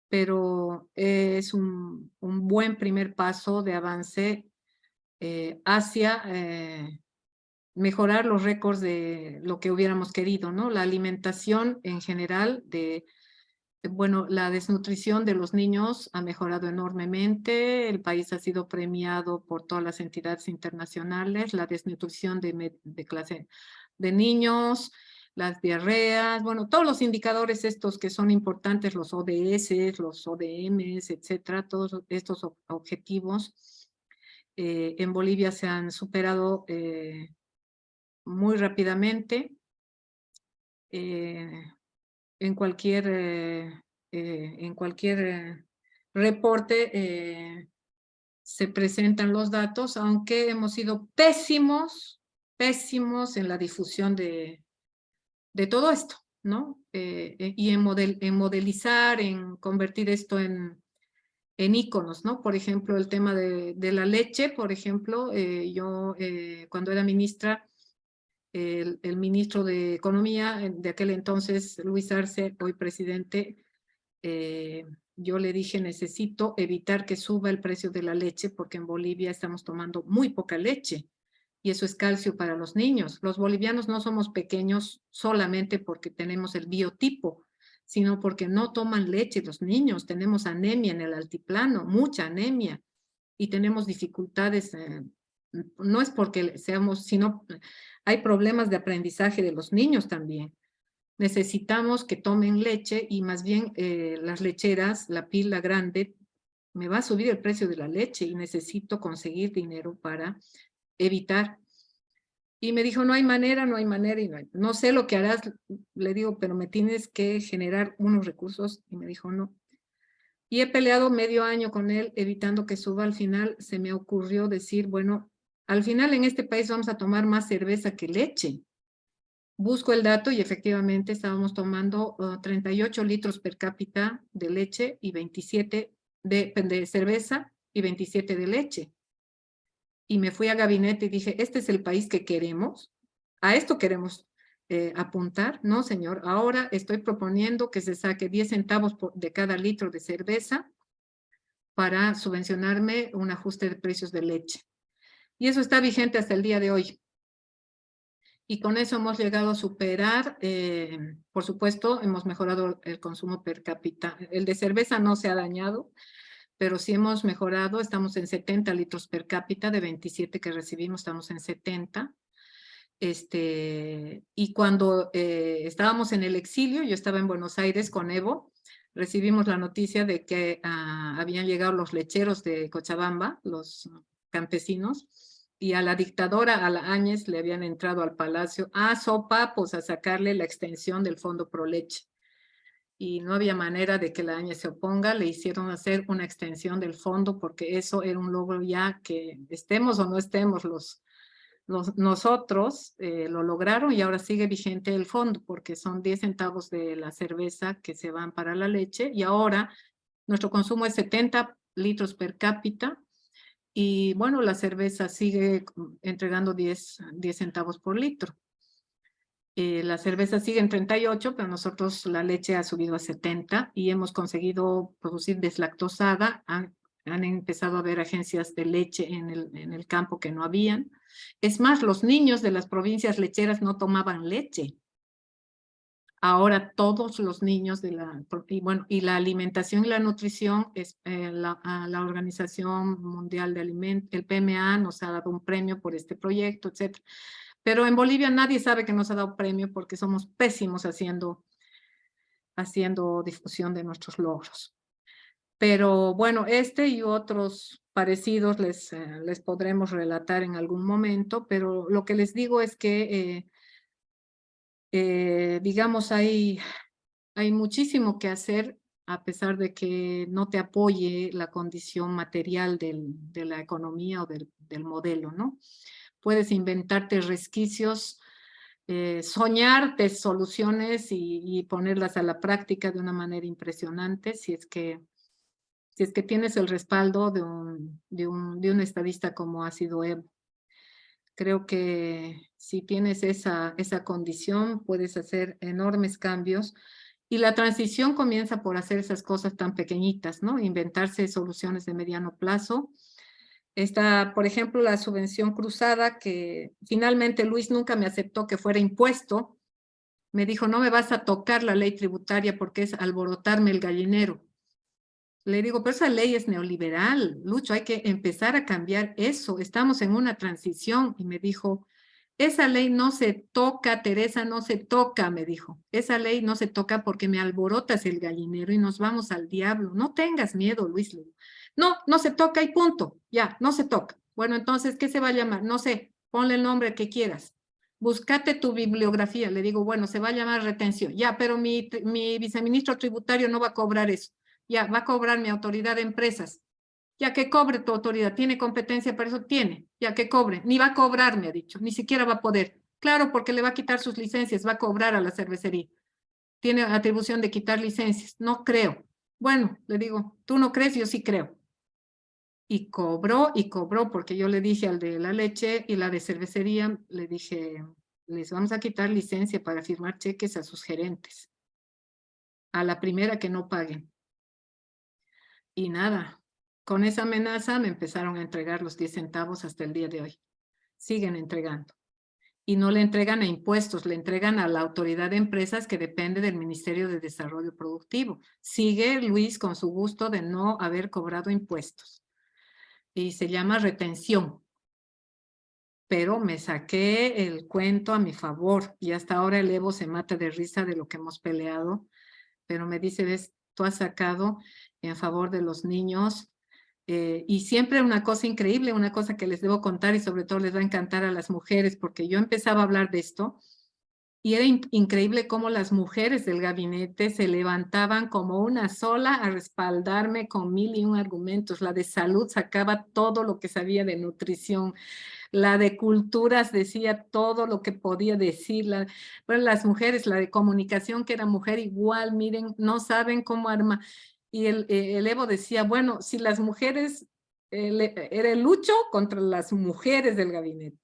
Pero es un buen primer paso de avance hacia mejorar los récords de lo que hubiéramos querido, ¿no? La alimentación en general de Bueno, la desnutrición de los niños ha mejorado enormemente. El país ha sido premiado por todas las entidades internacionales. La desnutrición de clase de niños, las diarreas, bueno, todos los indicadores estos que son importantes, los ODS, los ODMs, etcétera, todos estos objetivos en Bolivia se han superado muy rápidamente. En cualquier reporte se presentan los datos, aunque hemos sido pésimos en la difusión de todo esto, ¿no? Y en modelizar, en convertir esto en íconos, ¿no? Por ejemplo, el tema de la leche, por ejemplo, yo cuando era ministra, el ministro de Economía de aquel entonces, Luis Arce, hoy presidente, yo le dije, necesito evitar que suba el precio de la leche porque en Bolivia estamos tomando muy poca leche y eso es calcio para los niños. Los bolivianos no somos pequeños solamente porque tenemos el biotipo, sino porque no toman leche los niños. Tenemos anemia en el altiplano, mucha anemia, y tenemos dificultades. No es porque seamos, sino hay problemas de aprendizaje de los niños también. Necesitamos que tomen leche y más bien las lecheras, la pila grande, me va a subir el precio de la leche y necesito conseguir dinero para evitar. Y me dijo, no hay manera, no hay manera, y no sé lo que harás. Le digo, pero me tienes que generar unos recursos. Y me dijo, no. Y he peleado medio año con él, evitando que suba. Al final se me ocurrió decir, bueno, al final en este país vamos a tomar más cerveza que leche. Busco el dato y efectivamente estábamos tomando 38 litros per cápita de leche y 27 de cerveza y 27 de leche. Y me fui a gabinete y dije, ¿este es el país que queremos? ¿A esto queremos apuntar? No, señor. Ahora estoy proponiendo que se saque 10 centavos de cada litro de cerveza para subvencionarme un ajuste de precios de leche. Y eso está vigente hasta el día de hoy. Y con eso hemos llegado a superar, por supuesto, hemos mejorado el consumo per cápita. El de cerveza no se ha dañado, pero sí hemos mejorado, estamos en 70 litros per cápita, de 27 que recibimos estamos en 70. Y cuando estábamos en el exilio, yo estaba en Buenos Aires con Evo, recibimos la noticia de que habían llegado los lecheros de Cochabamba, los campesinos, y a la dictadora, a la Áñez, le habían entrado al palacio a sopapos a sacarle la extensión del Fondo Proleche. Y no había manera de que la Áñez se oponga, le hicieron hacer una extensión del fondo porque eso era un logro ya que estemos o no estemos nosotros, lo lograron y ahora sigue vigente el fondo porque son 10 centavos de la cerveza que se van para la leche y ahora nuestro consumo es 70 litros per cápita y bueno, la cerveza sigue entregando 10 centavos por litro. La cerveza sigue en 38, pero nosotros la leche ha subido a 70 y hemos conseguido producir deslactosada. Han empezado a haber agencias de leche en el campo que no habían. Es más, los niños de las provincias lecheras no tomaban leche. Ahora todos los niños y la alimentación y la nutrición, la Organización Mundial de Alimentos, el PMA nos ha dado un premio por este proyecto, etc. Pero en Bolivia nadie sabe que nos ha dado premio porque somos pésimos haciendo difusión de nuestros logros. Pero bueno, y otros parecidos les podremos relatar en algún momento, pero lo que les digo es que digamos, hay muchísimo que hacer a pesar de que no te apoye la condición material de la economía o del modelo, ¿no? Puedes inventarte resquicios, soñarte soluciones y ponerlas a la práctica de una manera impresionante si es que tienes el respaldo de un estadista como ha sido Evo. Creo que si tienes esa condición, puedes hacer enormes cambios. Y la transición comienza por hacer esas cosas tan pequeñitas, ¿no? Inventarse soluciones de mediano plazo. Está, por ejemplo, la subvención cruzada, que finalmente Luis nunca me aceptó que fuera impuesto, Me dijo, no me vas a tocar la ley tributaria porque es alborotarme el gallinero. Le digo, pero esa ley es neoliberal, Lucho, hay que empezar a cambiar eso. Estamos en una transición. Y me dijo, esa ley no se toca, Teresa, no se toca, me dijo. Esa ley no se toca porque me alborotas el gallinero y nos vamos al diablo. No tengas miedo, Luis. No, no se toca y punto. Ya, no se toca. Bueno, entonces, ¿qué se va a llamar? No sé, ponle el nombre que quieras. Búscate tu bibliografía. Le digo, bueno, se va a llamar retención. Ya, pero mi viceministro tributario no va a cobrar eso. Ya, va a cobrar mi autoridad de empresas. Ya que cobre tu autoridad, ¿tiene competencia para eso? Tiene, ya que cobre. Ni va a cobrar, me ha dicho, ni siquiera va a poder. Claro, porque le va a quitar sus licencias, va a cobrar a la cervecería. Tiene atribución de quitar licencias. No creo. Bueno, le digo, tú no crees, yo sí creo. Y cobró, porque yo le dije al de la leche y la de cervecería, le dije, les vamos a quitar licencia para firmar cheques a sus gerentes. A la primera que no paguen. Y nada, con esa amenaza me empezaron a entregar los 10 centavos hasta el día de hoy. Siguen entregando. Y no le entregan a impuestos, le entregan a la autoridad de empresas que depende del Ministerio de Desarrollo Productivo. Sigue Luis con su gusto de no haber cobrado impuestos. Y se llama retención. Pero me saqué el cuento a mi favor y hasta ahora el Evo se mata de risa de lo que hemos peleado. Pero me dice, ves, tú has sacado en favor de los niños. Y siempre una cosa increíble, una cosa que les debo contar y sobre todo les va a encantar a las mujeres, porque yo empezaba a hablar de esto y era increíble cómo las mujeres del gabinete se levantaban como una sola a respaldarme con 1001 argumentos. La de salud sacaba todo lo que sabía de nutrición, la de culturas decía todo lo que podía decir, bueno, las mujeres, la de comunicación que era mujer igual, miren, no saben cómo arma. Y el Evo decía, bueno, si las mujeres, era el lucho contra las mujeres del gabinete,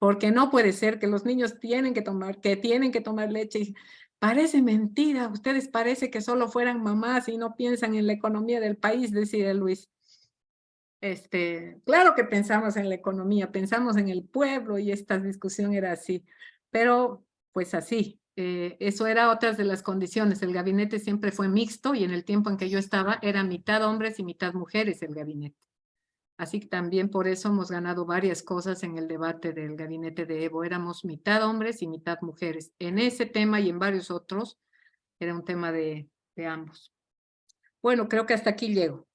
porque no puede ser que los niños tienen que tomar leche. Y parece mentira, ustedes parece que solo fueran mamás y no piensan en la economía del país, decía Luis. Claro que pensamos en la economía, pensamos en el pueblo y esta discusión era así, pero pues así, eso era otras de las condiciones. El gabinete siempre fue mixto y en el tiempo en que yo estaba era mitad hombres y mitad mujeres el gabinete. Así que también por eso hemos ganado varias cosas en el debate del gabinete de Evo. Éramos mitad hombres y mitad mujeres. En ese tema y en varios otros era un tema de ambos. Bueno, creo que hasta aquí llego.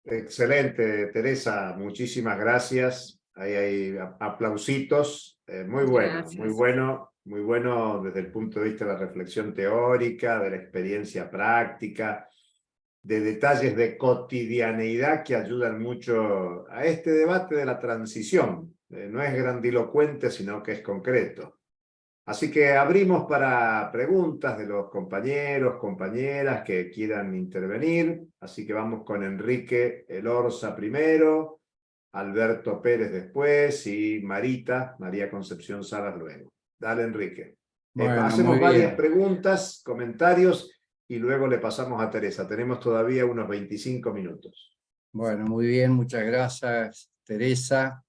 Excelente, Teresa, muchísimas gracias. Ahí hay aplausitos. Muy bueno, Gracias. muy bueno desde el punto de vista de la reflexión teórica, de la experiencia práctica, de detalles de cotidianeidad que ayudan mucho a este debate de la transición. No es grandilocuente, sino que es concreto. Así que abrimos para preguntas de los compañeros, compañeras que quieran intervenir. Así que vamos con Enrique Elorza primero, Alberto Pérez después y María Concepción Salas luego. Dale, Enrique. Bueno, Hacemos muy varias bien. preguntas, comentarios y luego le pasamos a Teresa. Tenemos todavía unos 25 minutos. Bueno, muy bien, muchas gracias, Teresa.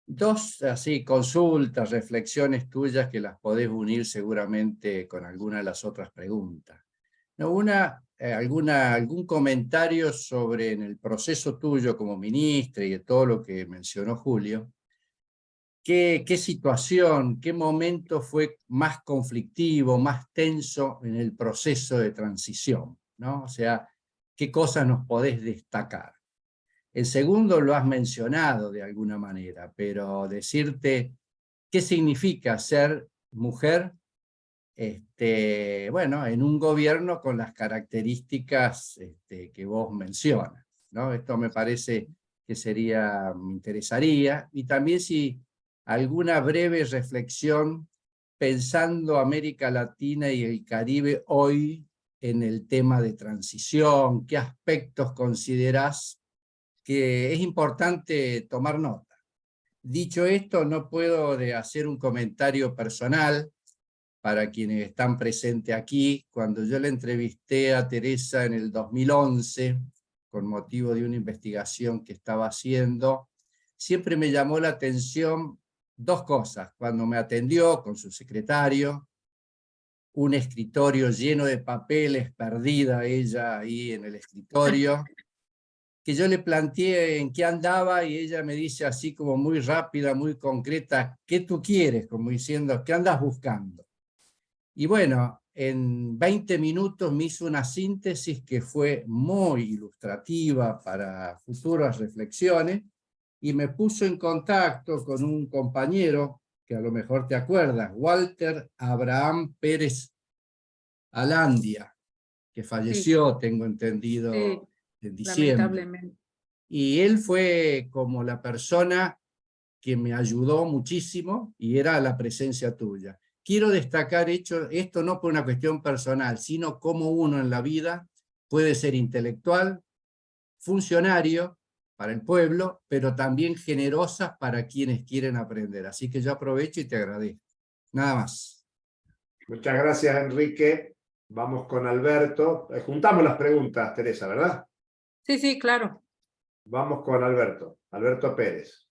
Dos así consultas, reflexiones tuyas que las podés unir seguramente con alguna de las otras preguntas. No, algún comentario sobre en el proceso tuyo como ministra y de todo lo que mencionó Julio, ¿qué situación, qué momento fue más conflictivo, más tenso en el proceso de transición, ¿no? O sea, ¿qué cosas nos podés destacar? El segundo lo has mencionado de alguna manera, pero decirte qué significa ser mujer, bueno, en un gobierno con las características que vos mencionas, ¿no? Esto me parece que me interesaría, y también si alguna breve reflexión pensando América Latina y el Caribe hoy en el tema de transición, qué aspectos considerás que es importante tomar nota. Dicho esto, no puedo hacer un comentario personal para quienes están presentes aquí. Cuando yo le entrevisté a Teresa en el 2011, con motivo de una investigación que estaba haciendo, siempre me llamó la atención dos cosas. Cuando me atendió con su secretario, un escritorio lleno de papeles, perdida ella ahí en el escritorio, que yo le planteé en qué andaba y ella me dice así como muy rápida, muy concreta, ¿qué tú quieres? Como diciendo, ¿qué andas buscando? Y bueno, en 20 minutos me hizo una síntesis que fue muy ilustrativa para futuras reflexiones y me puso en contacto con un compañero que a lo mejor te acuerdas, Walter Abraham Pérez Alandia, que Sí, falleció, tengo sí, entendido, en diciembre. lamentablemente. Y él fue como la persona que me ayudó muchísimo y era la presencia tuya. Quiero destacar esto no por una cuestión personal, sino cómo uno en la vida puede ser intelectual, funcionario para el pueblo, pero también generosa para quienes quieren aprender. Así que yo aprovecho y te agradezco. Nada más. Muchas gracias, Enrique. Vamos con Alberto. Juntamos las preguntas, Teresa, ¿verdad? Sí, sí, claro. Vamos con Alberto. Alberto Pérez.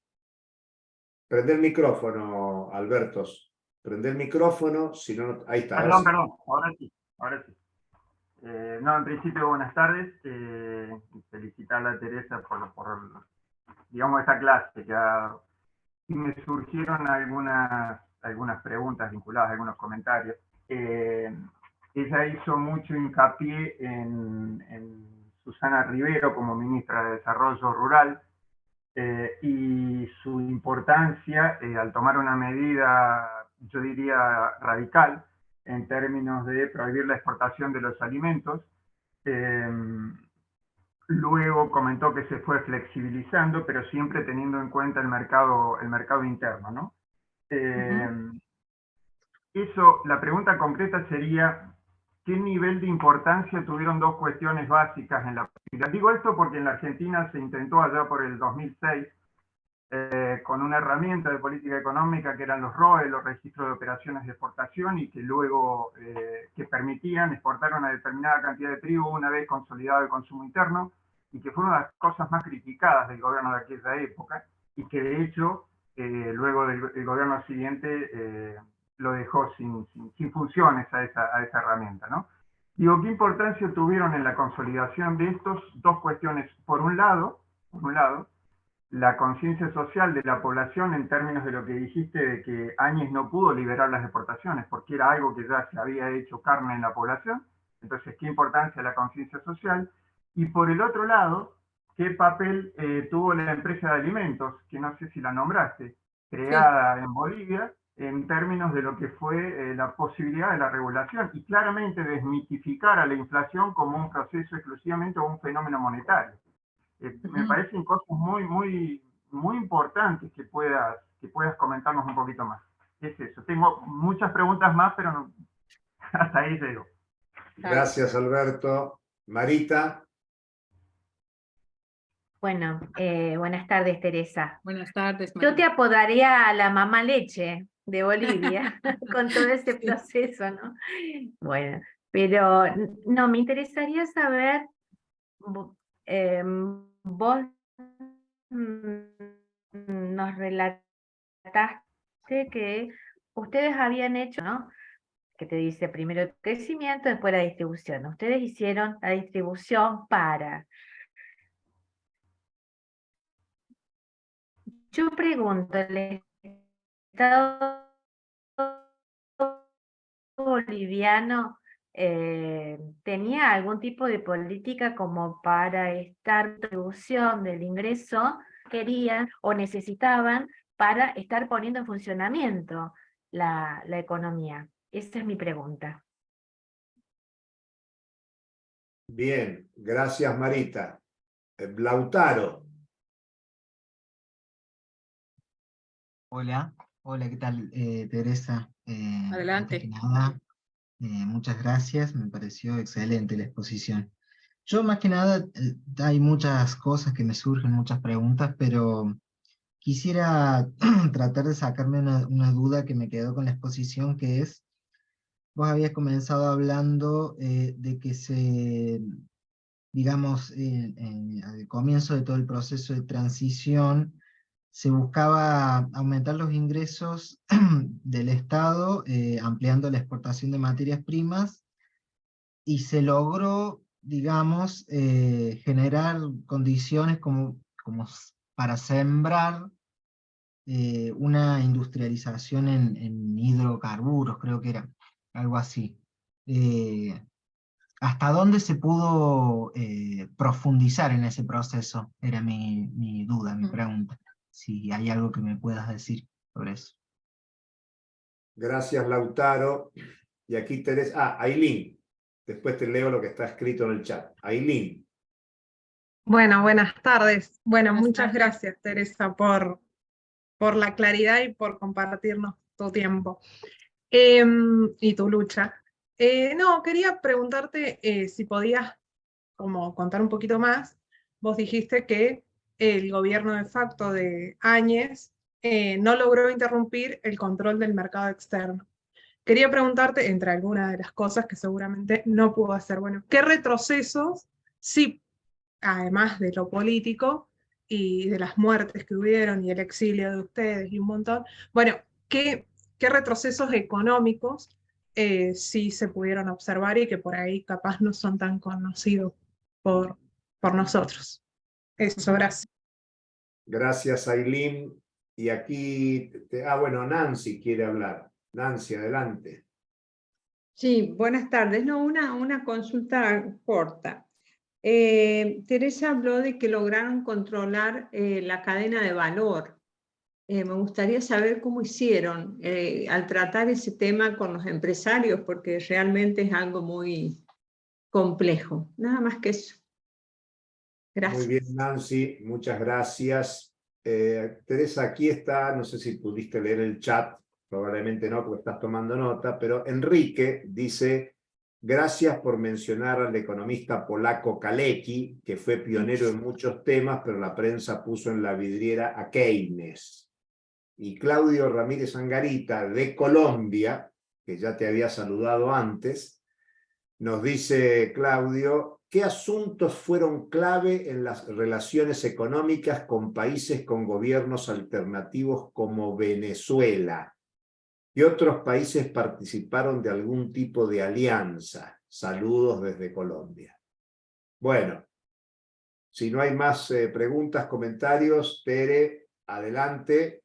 Prende el micrófono, Alberto. Prende el micrófono, si no, ahí está. Perdón, perdón, ahora sí, ahora sí. No, en principio, buenas tardes. Felicitarla a Teresa por digamos, esta clase que y me surgieron algunas preguntas vinculadas, algunos comentarios. Ella hizo mucho hincapié en Susana Rivero como ministra de Desarrollo Rural y su importancia al tomar una medida, yo diría, radical en términos de prohibir la exportación de los alimentos. Luego comentó que se fue flexibilizando, pero siempre teniendo en cuenta el mercado interno, ¿no? La pregunta concreta sería, ¿qué nivel de importancia tuvieron dos cuestiones básicas en la política? Digo esto porque en la Argentina se intentó allá por el 2006, con una herramienta de política económica que eran los ROE, los registros de operaciones de exportación, y que luego que permitían exportar una determinada cantidad de trigo una vez consolidado el consumo interno, y que fue una de las cosas más criticadas del gobierno de aquella época, y que de hecho luego del gobierno siguiente lo dejó sin funciones a esa herramienta, ¿no? Digo, ¿qué importancia tuvieron en la consolidación de estos dos cuestiones? Por un lado, la conciencia social de la población en términos de lo que dijiste de que Áñez no pudo liberar las exportaciones porque era algo que ya se había hecho carne en la población. Entonces, ¿qué importancia la conciencia social? Y por el otro lado, ¿qué papel tuvo la empresa de alimentos, que no sé si la nombraste, creada en Bolivia, en términos de lo que fue la posibilidad de la regulación y claramente desmitificar a la inflación como un proceso exclusivamente o un fenómeno monetario? Me parecen cosas muy importantes que puedas comentarnos un poquito más. Es eso. Tengo muchas preguntas más, pero no, hasta ahí llego. Gracias, Alberto. Marita. Bueno, buenas tardes, Teresa. Buenas tardes, María. Yo te apodaría la mamá leche de Bolivia con todo ese proceso, ¿no? Bueno, pero no, me interesaría saber, vos nos relataste que ustedes habían hecho, ¿no? Que te dice primero el crecimiento, después la distribución. Ustedes hicieron la distribución para... Yo pregunto, ¿el Estado boliviano tenía algún tipo de política como para esta distribución del ingreso querían o necesitaban para estar poniendo en funcionamiento la economía? Esa es mi pregunta. Bien, gracias, Marita. Lautaro. Hola, ¿qué tal, Teresa? Adelante. Antes que nada, muchas gracias, me pareció excelente la exposición. Yo más que nada, hay muchas cosas que me surgen, muchas preguntas, pero quisiera tratar de sacarme una duda que me quedó con la exposición, que es, vos habías comenzado hablando de que digamos, al comienzo de todo el proceso de transición, se buscaba aumentar los ingresos del Estado, ampliando la exportación de materias primas, y se logró, digamos, generar condiciones como para sembrar una industrialización en hidrocarburos, creo que era, algo así. ¿Hasta dónde se pudo profundizar en ese proceso? Era mi duda, mi pregunta. Si hay algo que me puedas decir sobre eso. Gracias, Lautaro. Y aquí Teresa, Ailín. Después te leo lo que está escrito en el chat. Ailín. Bueno, buenas tardes. Bueno, Buenas muchas tardes. gracias, Teresa, por la claridad y por compartirnos tu tiempo y tu lucha. No, quería preguntarte si podías como contar un poquito más. Vos dijiste que el gobierno de facto de Áñez no logró interrumpir el control del mercado externo. Quería preguntarte, entre algunas de las cosas que seguramente no pudo hacer, bueno, ¿qué retrocesos sí, además de lo político y de las muertes que hubieron y el exilio de ustedes y un montón, bueno, ¿qué retrocesos económicos sí se pudieron observar y que por ahí capaz no son tan conocidos por nosotros? Eso, gracias. Gracias, Ailín. Y aquí, bueno, Nancy quiere hablar. Nancy, adelante. Sí, buenas tardes. No, una consulta corta. Teresa habló de que lograron controlar la cadena de valor. Me gustaría saber cómo hicieron al tratar ese tema con los empresarios, porque realmente es algo muy complejo. Nada más que eso. Gracias. Muy bien, Nancy, muchas gracias. Teresa, aquí está, no sé si pudiste leer el chat, probablemente no, porque estás tomando nota, pero Enrique dice: gracias por mencionar al economista polaco Kalecki, que fue pionero en muchos temas, pero la prensa puso en la vidriera a Keynes. Y Claudio Ramírez Angarita, de Colombia, que ya te había saludado antes, nos dice Claudio: ¿qué asuntos fueron clave en las relaciones económicas con países con gobiernos alternativos como Venezuela? ¿Qué otros países participaron de algún tipo de alianza? Saludos desde Colombia. Bueno, si no hay más preguntas, comentarios, Tere, adelante.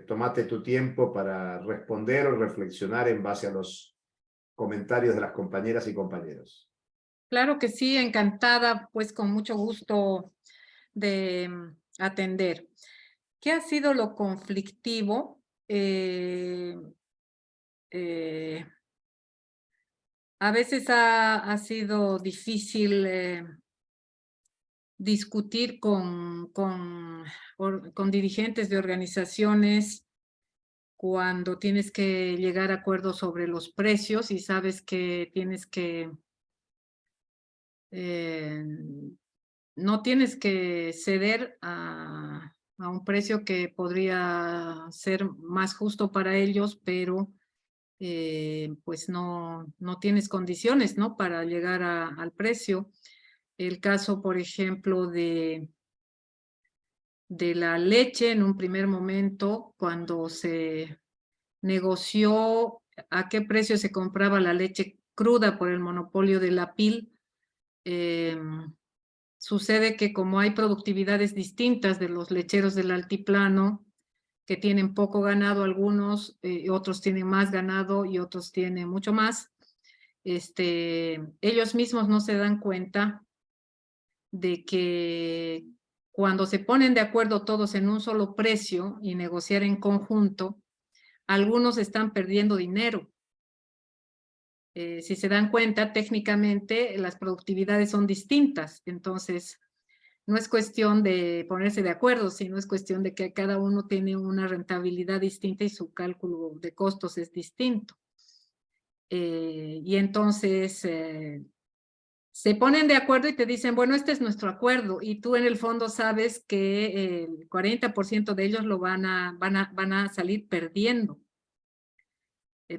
Tómate tu tiempo para responder o reflexionar en base a los comentarios de las compañeras y compañeros. Claro que sí, encantada, pues con mucho gusto de atender. ¿Qué ha sido lo conflictivo? A veces ha sido difícil discutir con dirigentes de organizaciones cuando tienes que llegar a acuerdos sobre los precios y sabes que tienes que no tienes que ceder a un precio que podría ser más justo para ellos, pero pues no tienes condiciones, ¿no?, para llegar al precio. El caso, por ejemplo, de la leche en un primer momento, cuando se negoció a qué precio se compraba la leche cruda por el monopolio de la PIL, sucede que como hay productividades distintas de los lecheros del altiplano, que tienen poco ganado algunos, otros tienen más ganado y otros tienen mucho más, ellos mismos no se dan cuenta de que cuando se ponen de acuerdo todos en un solo precio y negociar en conjunto, algunos están perdiendo dinero. Si se dan cuenta, técnicamente las productividades son distintas, entonces no es cuestión de ponerse de acuerdo, sino es cuestión de que cada uno tiene una rentabilidad distinta y su cálculo de costos es distinto. Y entonces se ponen de acuerdo y te dicen, bueno, este es nuestro acuerdo, y tú en el fondo sabes que el 40% de ellos lo van a salir perdiendo.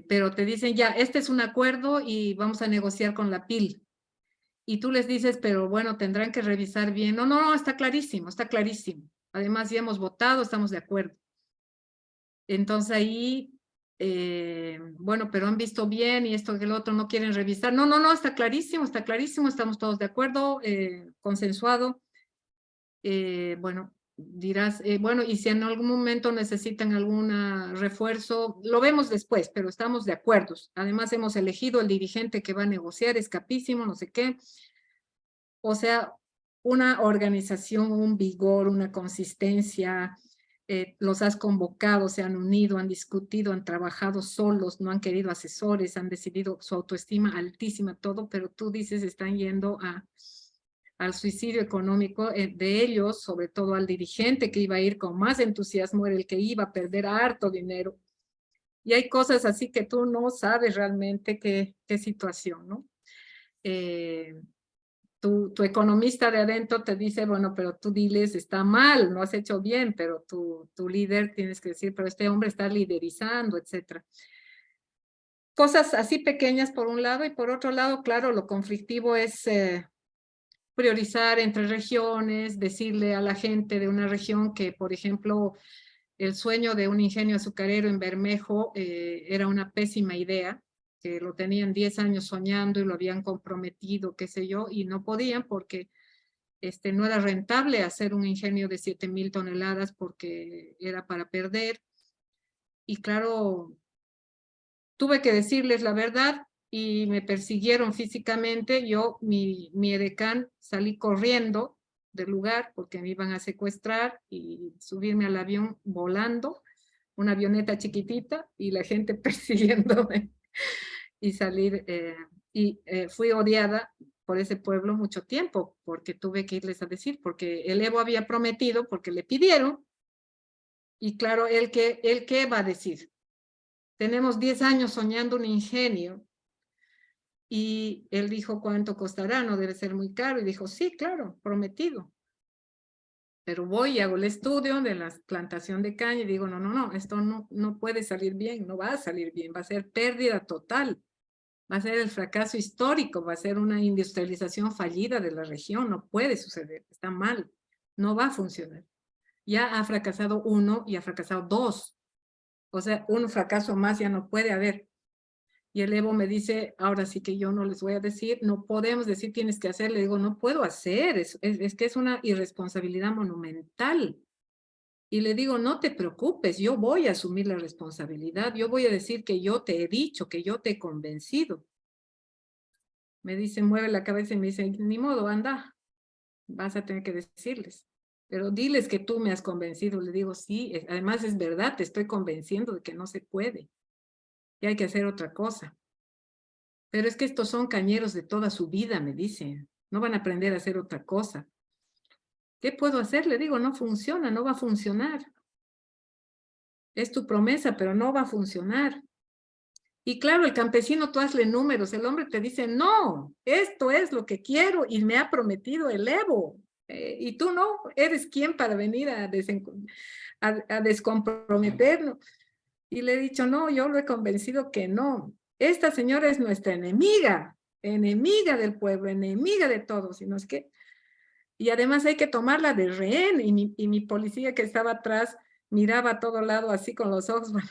Pero te dicen, ya, este es un acuerdo y vamos a negociar con la PIL. Y tú les dices, pero bueno, tendrán que revisar bien. No, está clarísimo, está clarísimo. Además, ya hemos votado, estamos de acuerdo. Entonces ahí, bueno, pero han visto bien y esto que el otro no quieren revisar. No, no, no, está clarísimo, estamos todos de acuerdo, consensuado. Bueno, dirás, bueno, y si en algún momento necesitan algún refuerzo, lo vemos después, pero estamos de acuerdo. Además, hemos elegido el dirigente que va a negociar, es capísimo, no sé qué. O sea, una organización, un vigor, una consistencia, los has convocado, se han unido, han discutido, han trabajado solos, no han querido asesores, han decidido su autoestima altísima, todo, pero tú dices están yendo al suicidio económico de ellos, sobre todo al dirigente que iba a ir con más entusiasmo, era el que iba a perder harto dinero. Y hay cosas así que tú no sabes realmente qué situación, ¿no? Tu economista de adentro te dice, bueno, pero tú diles, está mal, no has hecho bien, pero tu líder tienes que decir, pero este hombre está liderizando, etcétera. Cosas así pequeñas por un lado, y por otro lado, claro, lo conflictivo es priorizar entre regiones, decirle a la gente de una región que, por ejemplo, el sueño de un ingenio azucarero en Bermejo era una pésima idea, que lo tenían 10 años soñando y lo habían comprometido, qué sé yo, y no podían porque no era rentable hacer un ingenio de 7,000 toneladas porque era para perder. Y claro, tuve que decirles la verdad y me persiguieron físicamente. Yo, mi edecán, salí corriendo del lugar porque me iban a secuestrar y subirme al avión volando, una avioneta chiquitita y la gente persiguiéndome. Y salir, fui odiada por ese pueblo mucho tiempo, porque tuve que irles a decir, porque el Evo había prometido, porque le pidieron, y claro, ¿él qué va a decir? Tenemos 10 años soñando un ingenio, y él dijo, ¿cuánto costará? No debe ser muy caro, y dijo, sí, claro, prometido. Pero voy y hago el estudio de la plantación de caña, y digo, no, no, no, esto no puede salir bien, no va a salir bien, va a ser pérdida total. Va a ser el fracaso histórico, va a ser una industrialización fallida de la región, no puede suceder, está mal, no va a funcionar. Ya ha fracasado uno y ha fracasado dos, o sea, un fracaso más ya no puede haber. Y el Evo me dice, ahora sí que yo no les voy a decir, no podemos decir tienes que hacer, le digo, no puedo hacer, es que es una irresponsabilidad monumental. Y le digo, no te preocupes, yo voy a asumir la responsabilidad, yo voy a decir que yo te he dicho, que yo te he convencido. Me dice, mueve la cabeza y me dice, ni modo, anda, vas a tener que decirles. Pero diles que tú me has convencido. Le digo, sí, además es verdad, te estoy convenciendo de que no se puede. Y hay que hacer otra cosa. Pero es que estos son cañeros de toda su vida, me dicen. No van a aprender a hacer otra cosa. ¿Qué puedo hacer? Le digo, no funciona, no va a funcionar. Es tu promesa, pero no va a funcionar. Y claro, el campesino, tú hazle números, el hombre te dice, no, esto es lo que quiero y me ha prometido el Evo. Y tú no, eres quien para venir a descomprometernos. Y le he dicho, no, yo lo he convencido que no. Esta señora es nuestra enemiga, enemiga del pueblo, enemiga de todos. Y no es que, y además hay que tomarla de rehén. Y mi policía que estaba atrás miraba a todo lado así con los ojos, bueno.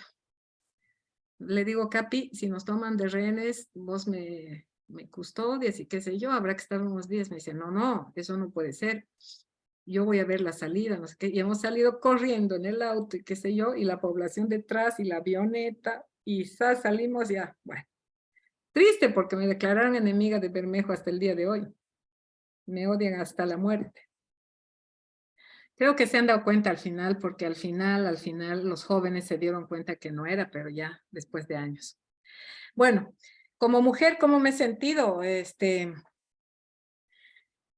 Le digo, Capi, si nos toman de rehenes, vos me custodias y qué sé yo, habrá que estar unos días. Me dice, no, no, eso no puede ser. Yo voy a ver la salida, no sé qué. Y hemos salido corriendo en el auto y qué sé yo, y la población detrás y la avioneta, y salimos ya, bueno. Triste porque me declararon enemiga de Bermejo hasta el día de hoy. Me odian hasta la muerte. Creo que se han dado cuenta al final, porque al final los jóvenes se dieron cuenta que no era, pero ya después de años. Bueno, como mujer, ¿cómo me he sentido?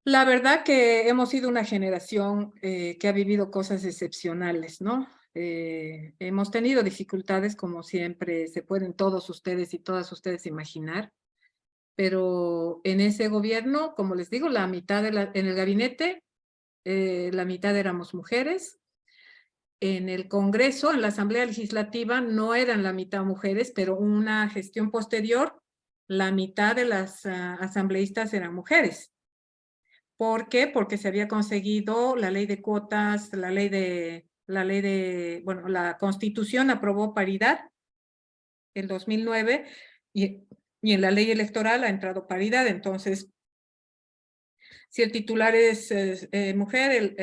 La verdad que hemos sido una generación que ha vivido cosas excepcionales, ¿no? Hemos tenido dificultades, como siempre, se pueden todos ustedes y todas ustedes imaginar, pero en ese gobierno, como les digo, la mitad en el gabinete, la mitad éramos mujeres. En el Congreso, en la Asamblea Legislativa, no eran la mitad mujeres, pero una gestión posterior, la mitad de las asambleístas eran mujeres. ¿Por qué? Porque se había conseguido la ley de cuotas, bueno, la Constitución aprobó paridad en 2009 y en la ley electoral ha entrado paridad. Entonces, si el titular es mujer,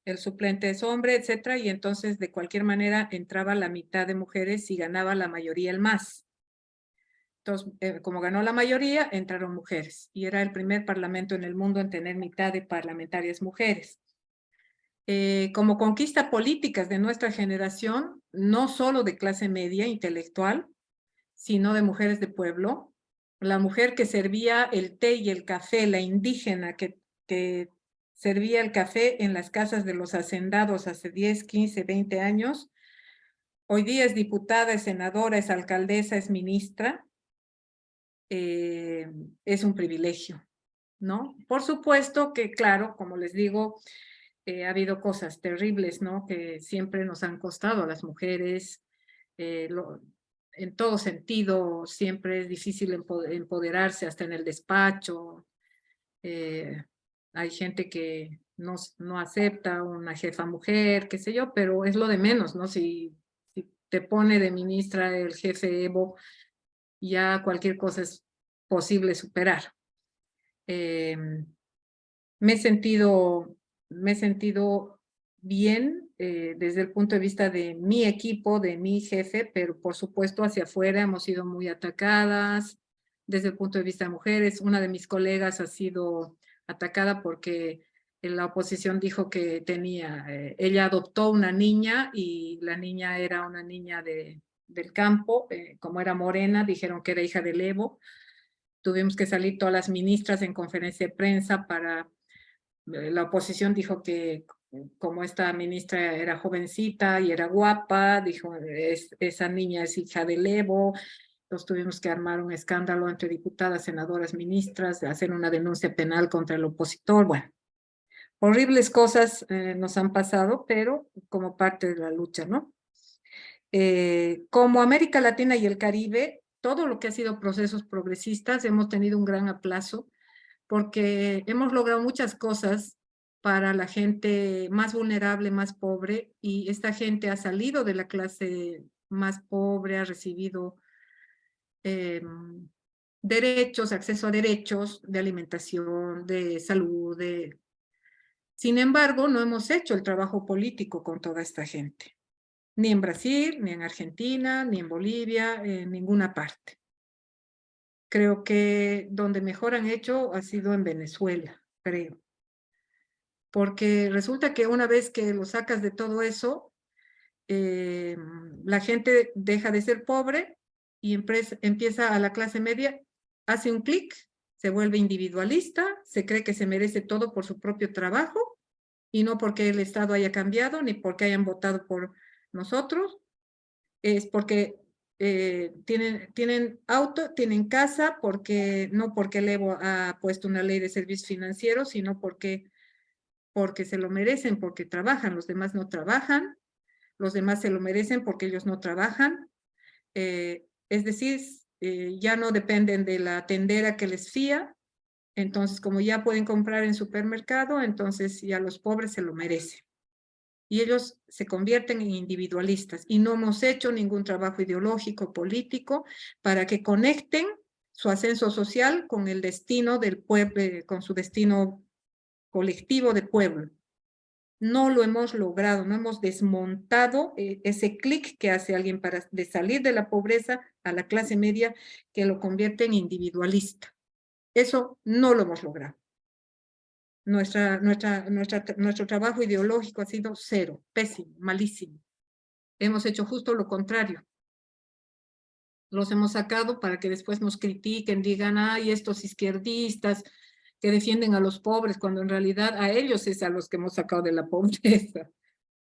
el suplente es hombre, etcétera, y entonces de cualquier manera entraba la mitad de mujeres y ganaba la mayoría el más. Entonces, como ganó la mayoría, entraron mujeres y era el primer parlamento en el mundo en tener mitad de parlamentarias mujeres. Como conquista políticas de nuestra generación, no solo de clase media intelectual, sino de mujeres de pueblo, la mujer que servía el té y el café, la indígena que servía el café en las casas de los hacendados hace 10, 15, 20 años, hoy día es diputada, es senadora, es alcaldesa, es ministra, es un privilegio, ¿no? Por supuesto que, claro, como les digo, ha habido cosas terribles, ¿no? Que siempre nos han costado a las mujeres, en todo sentido, siempre es difícil empoderarse, hasta en el despacho. Hay gente que no acepta una jefa mujer, qué sé yo, pero es lo de menos, ¿no? Si te pone de ministra el jefe Evo, ya cualquier cosa es posible superar. Me he sentido bien desde el punto de vista de mi equipo, de mi jefe, pero por supuesto hacia afuera hemos sido muy atacadas. Desde el punto de vista de mujeres, una de mis colegas ha sido atacada porque la oposición dijo que ella adoptó una niña y la niña era una niña del campo, como era morena, dijeron que era hija del Evo. Tuvimos que salir todas las ministras en conferencia de prensa para... La oposición dijo que como esta ministra era jovencita y era guapa, dijo, esa niña es hija del Evo. Entonces tuvimos que armar un escándalo entre diputadas, senadoras, ministras, hacer una denuncia penal contra el opositor. Bueno, horribles cosas nos han pasado, pero como parte de la lucha, ¿no? Como América Latina y el Caribe, todo lo que ha sido procesos progresistas, hemos tenido un gran aplauso porque hemos logrado muchas cosas para la gente más vulnerable, más pobre, y esta gente ha salido de la clase más pobre, ha recibido derechos, acceso a derechos de alimentación, de salud. Sin embargo, no hemos hecho el trabajo político con toda esta gente, ni en Brasil, ni en Argentina, ni en Bolivia, en ninguna parte. Creo que donde mejor han hecho ha sido en Venezuela, creo. Porque resulta que una vez que lo sacas de todo eso, la gente deja de ser pobre y empieza a la clase media, hace un clic, se vuelve individualista, se cree que se merece todo por su propio trabajo y no porque el Estado haya cambiado ni porque hayan votado por nosotros, es porque tienen auto, tienen casa, no porque el Evo ha puesto una ley de servicios financieros, sino porque se lo merecen, porque trabajan. Los demás no trabajan, los demás se lo merecen porque ellos no trabajan. Es decir, ya no dependen de la tendera que les fía, entonces como ya pueden comprar en supermercado, entonces ya los pobres se lo merecen. Y ellos se convierten en individualistas y no hemos hecho ningún trabajo ideológico, político, para que conecten su ascenso social con el destino del pueblo, con su destino colectivo de pueblo. No lo hemos logrado, no hemos desmontado ese clic que hace alguien de salir de la pobreza a la clase media que lo convierte en individualista. Eso no lo hemos logrado. Nuestro trabajo ideológico ha sido cero, pésimo, malísimo. Hemos hecho justo lo contrario. Los hemos sacado para que después nos critiquen, digan, ay, estos izquierdistas que defienden a los pobres, cuando en realidad a ellos es a los que hemos sacado de la pobreza.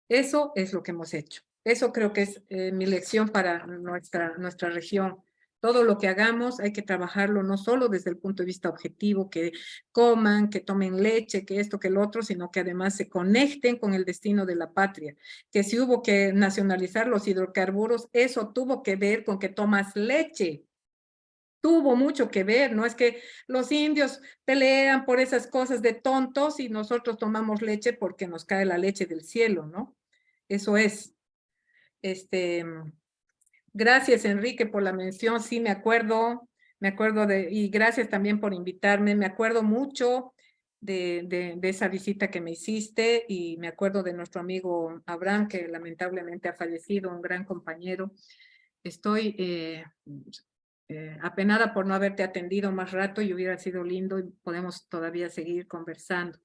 Eso es lo que hemos hecho. Eso creo que es mi lección para nuestra región. Todo lo que hagamos hay que trabajarlo no solo desde el punto de vista objetivo, que coman, que tomen leche, que esto, que el otro, sino que además se conecten con el destino de la patria. Que si hubo que nacionalizar los hidrocarburos, eso tuvo que ver con que tomas leche. tuvo mucho que ver, no es que los indios pelean por esas cosas de tontos y nosotros tomamos leche porque nos cae la leche del cielo, ¿no? Eso es. Gracias, Enrique, por la mención. Sí, me acuerdo y gracias también por invitarme. Me acuerdo mucho de esa visita que me hiciste y me acuerdo de nuestro amigo Abraham, que lamentablemente ha fallecido, un gran compañero. Estoy apenada por no haberte atendido más rato y hubiera sido lindo y podemos todavía seguir conversando.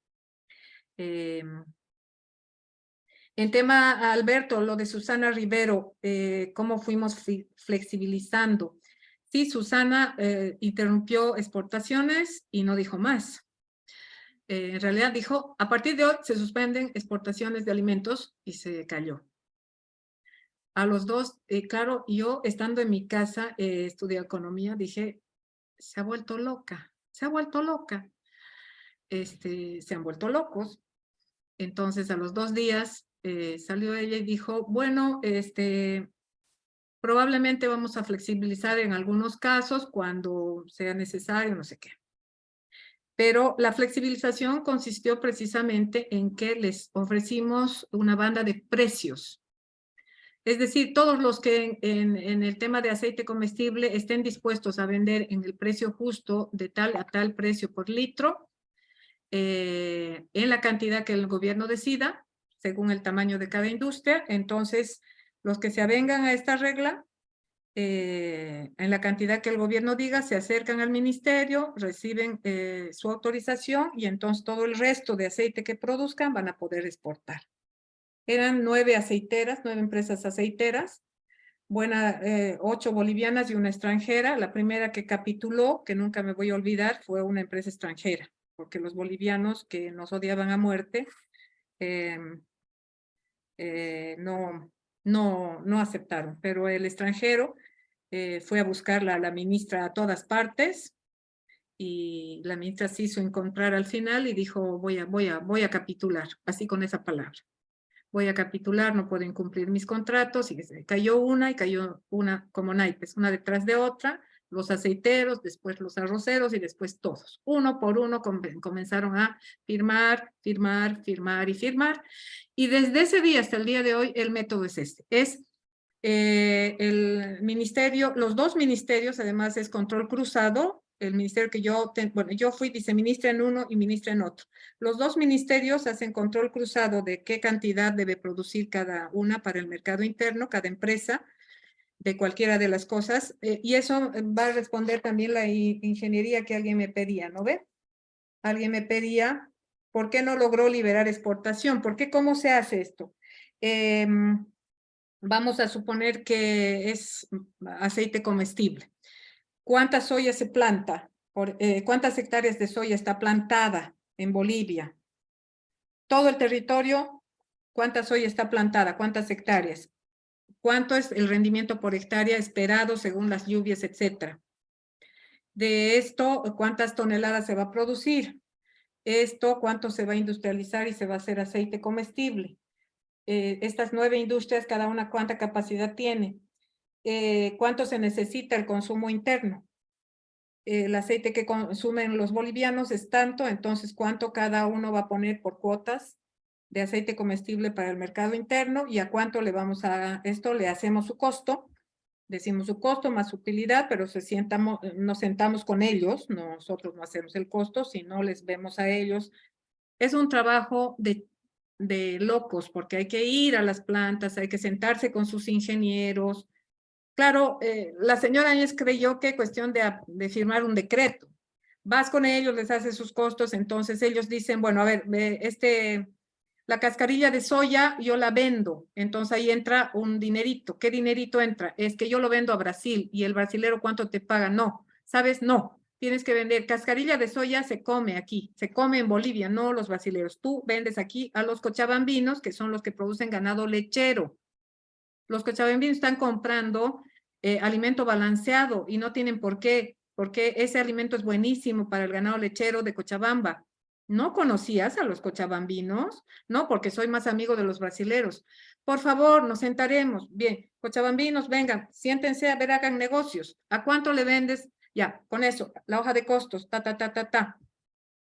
En tema, Alberto, lo de Susana Rivero, cómo fuimos flexibilizando. Sí, Susana interrumpió exportaciones y no dijo más. En realidad dijo, a partir de hoy se suspenden exportaciones de alimentos y se cayó. A los dos, claro, yo estando en mi casa, estudié economía, dije, se ha vuelto loca, se ha vuelto loca. Se han vuelto locos. Entonces, a los 2 días salió ella y dijo, bueno, probablemente vamos a flexibilizar en algunos casos cuando sea necesario, no sé qué. Pero la flexibilización consistió precisamente en que les ofrecimos una banda de precios. Es decir, todos los que en el tema de aceite comestible estén dispuestos a vender en el precio justo de tal a tal precio por litro, en la cantidad que el gobierno decida, según el tamaño de cada industria. Entonces, los que se avengan a esta regla, en la cantidad que el gobierno diga, se acercan al ministerio, reciben su autorización y entonces todo el resto de aceite que produzcan van a poder exportar. Eran 9 aceiteras, 9 empresas aceiteras, 8 bolivianas y una extranjera. La primera que capituló, que nunca me voy a olvidar, fue una empresa extranjera, porque los bolivianos que nos odiaban a muerte no aceptaron, pero el extranjero fue a buscarla a la ministra a todas partes y la ministra se hizo encontrar al final y dijo voy a capitular, así con esa palabra. Voy a capitular, no puedo incumplir mis contratos, y cayó una como naipes, una detrás de otra, los aceiteros, después los arroceros y después todos. Uno por uno comenzaron a firmar. Y desde ese día hasta el día de hoy el método es este. Es el ministerio, los 2 ministerios, además es control cruzado. El ministerio que yo fui viceministra en uno y ministra en otro. Los 2 ministerios hacen control cruzado de qué cantidad debe producir cada una para el mercado interno, cada empresa, de cualquiera de las cosas, y eso va a responder también la ingeniería que alguien me pedía, ¿no ve? Alguien me pedía, ¿por qué no logró liberar exportación? ¿Por qué? ¿Cómo se hace esto? Vamos a suponer que es aceite comestible. ¿Cuánta soya se planta? ¿Cuántas hectáreas de soya está plantada en Bolivia? Todo el territorio, ¿cuánta soya está plantada? ¿Cuántas hectáreas? ¿Cuánto es el rendimiento por hectárea esperado según las lluvias, etcétera? De esto, ¿cuántas toneladas se va a producir? Esto, ¿cuánto se va a industrializar y se va a hacer aceite comestible? Estas 9 industrias, cada una, ¿cuánta capacidad tiene? ¿Cuánto se necesita el consumo interno? El aceite que consumen los bolivianos es tanto, entonces cuánto cada uno va a poner por cuotas de aceite comestible para el mercado interno y a cuánto le vamos a esto, le hacemos su costo, decimos su costo más utilidad, pero nos sentamos con ellos, nosotros no hacemos el costo, sino les vemos a ellos. Es un trabajo de locos, porque hay que ir a las plantas, hay que sentarse con sus ingenieros. Claro, la señora Áñez creyó que cuestión de firmar un decreto. Vas con ellos, les haces sus costos, entonces ellos dicen, bueno, a ver, la cascarilla de soya yo la vendo, entonces ahí entra un dinerito. ¿Qué dinerito entra? Es que yo lo vendo a Brasil y el brasilero ¿cuánto te paga? No, ¿sabes? No, tienes que vender. Cascarilla de soya se come aquí, se come en Bolivia, no los brasileros. Tú vendes aquí a los cochabambinos, que son los que producen ganado lechero. Los cochabambinos están comprando alimento balanceado y no tienen por qué, porque ese alimento es buenísimo para el ganado lechero de Cochabamba. ¿No conocías a los cochabambinos? No, porque soy más amigo de los brasileros. Por favor, nos sentaremos. Bien, cochabambinos, vengan, siéntense a ver, hagan negocios. ¿A cuánto le vendes Ya, con eso, la hoja de costos,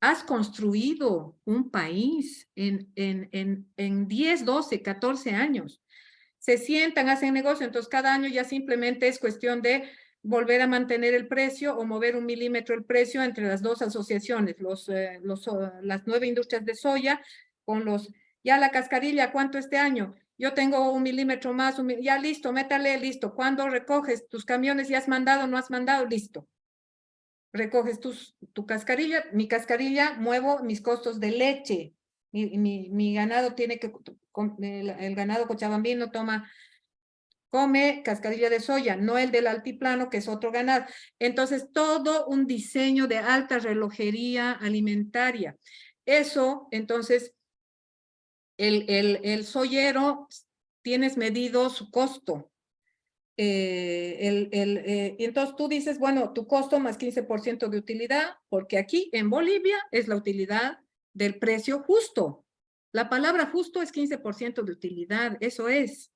Has construido un país en 10, 12, 14 años. Se sientan, hacen negocio, entonces cada año ya simplemente es cuestión de volver a mantener el precio o mover 1 milímetro el precio entre las dos asociaciones, las 9 industrias de soya con ya la cascarilla, ¿cuánto este año? Yo tengo 1 milímetro más, ya listo, métale, listo. ¿Cuándo recoges tus camiones? ¿Ya has mandado, no has mandado? Listo. Recoges tu cascarilla, mi cascarilla, muevo mis costos de leche. Mi ganado tiene que, el ganado cochabambino come cascarilla de soya, no el del altiplano, que es otro ganado. Entonces, todo un diseño de alta relojería alimentaria. Eso, entonces, el soyero, tienes medido su costo. Y entonces tú dices, bueno, tu costo más 15% de utilidad, porque aquí en Bolivia es la utilidad del precio justo. La palabra justo es 15% de utilidad, eso es.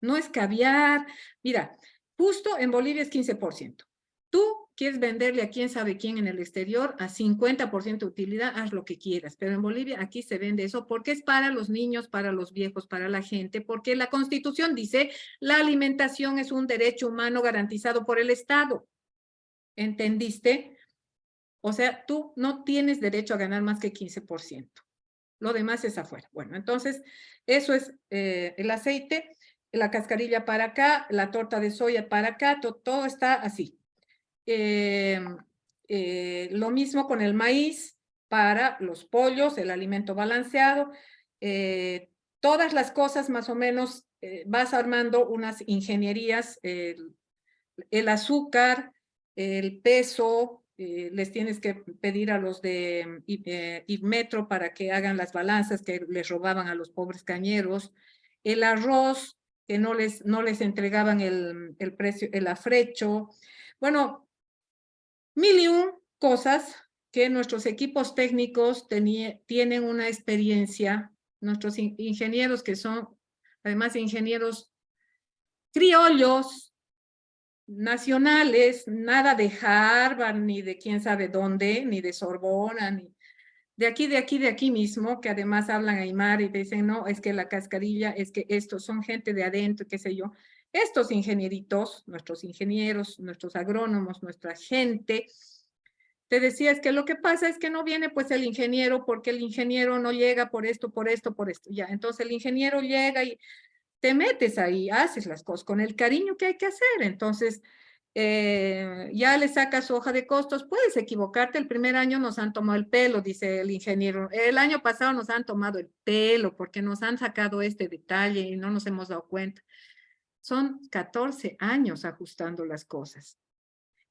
No es caviar. Mira, justo en Bolivia es 15%. Tú quieres venderle a quién sabe quién en el exterior a 50% de utilidad, haz lo que quieras. Pero en Bolivia aquí se vende eso porque es para los niños, para los viejos, para la gente, porque la Constitución dice la alimentación es un derecho humano garantizado por el Estado. ¿Entendiste? O sea, tú no tienes derecho a ganar más que 15%. Lo demás es afuera. Bueno, entonces, eso es el aceite, la cascarilla para acá, la torta de soya para acá, todo está así. Lo mismo con el maíz para los pollos, el alimento balanceado. Todas las cosas más o menos vas armando unas ingenierías, el azúcar, el peso, les tienes que pedir a los de Metro para que hagan las balanzas que les robaban a los pobres cañeros, el arroz, que no les entregaban el precio, el afrecho. Bueno, 1001 cosas que nuestros equipos técnicos tienen una experiencia, nuestros ingenieros que son, además ingenieros criollos, nacionales, nada de Harvard, ni de quién sabe dónde, ni de Sorbona, ni de aquí mismo, que además hablan aymara y dicen, no, es que la cascarilla, es que estos son gente de adentro, qué sé yo. Estos ingenieritos, nuestros ingenieros, nuestros agrónomos, nuestra gente, te decía, es que lo que pasa es que no viene pues el ingeniero porque el ingeniero no llega por esto. Ya, entonces el ingeniero llega y te metes ahí, haces las cosas con el cariño que hay que hacer. Entonces, ya le sacas su hoja de costos, puedes equivocarte, el primer año nos han tomado el pelo, dice el ingeniero, el año pasado nos han tomado el pelo porque nos han sacado este detalle y no nos hemos dado cuenta. Son 14 años ajustando las cosas.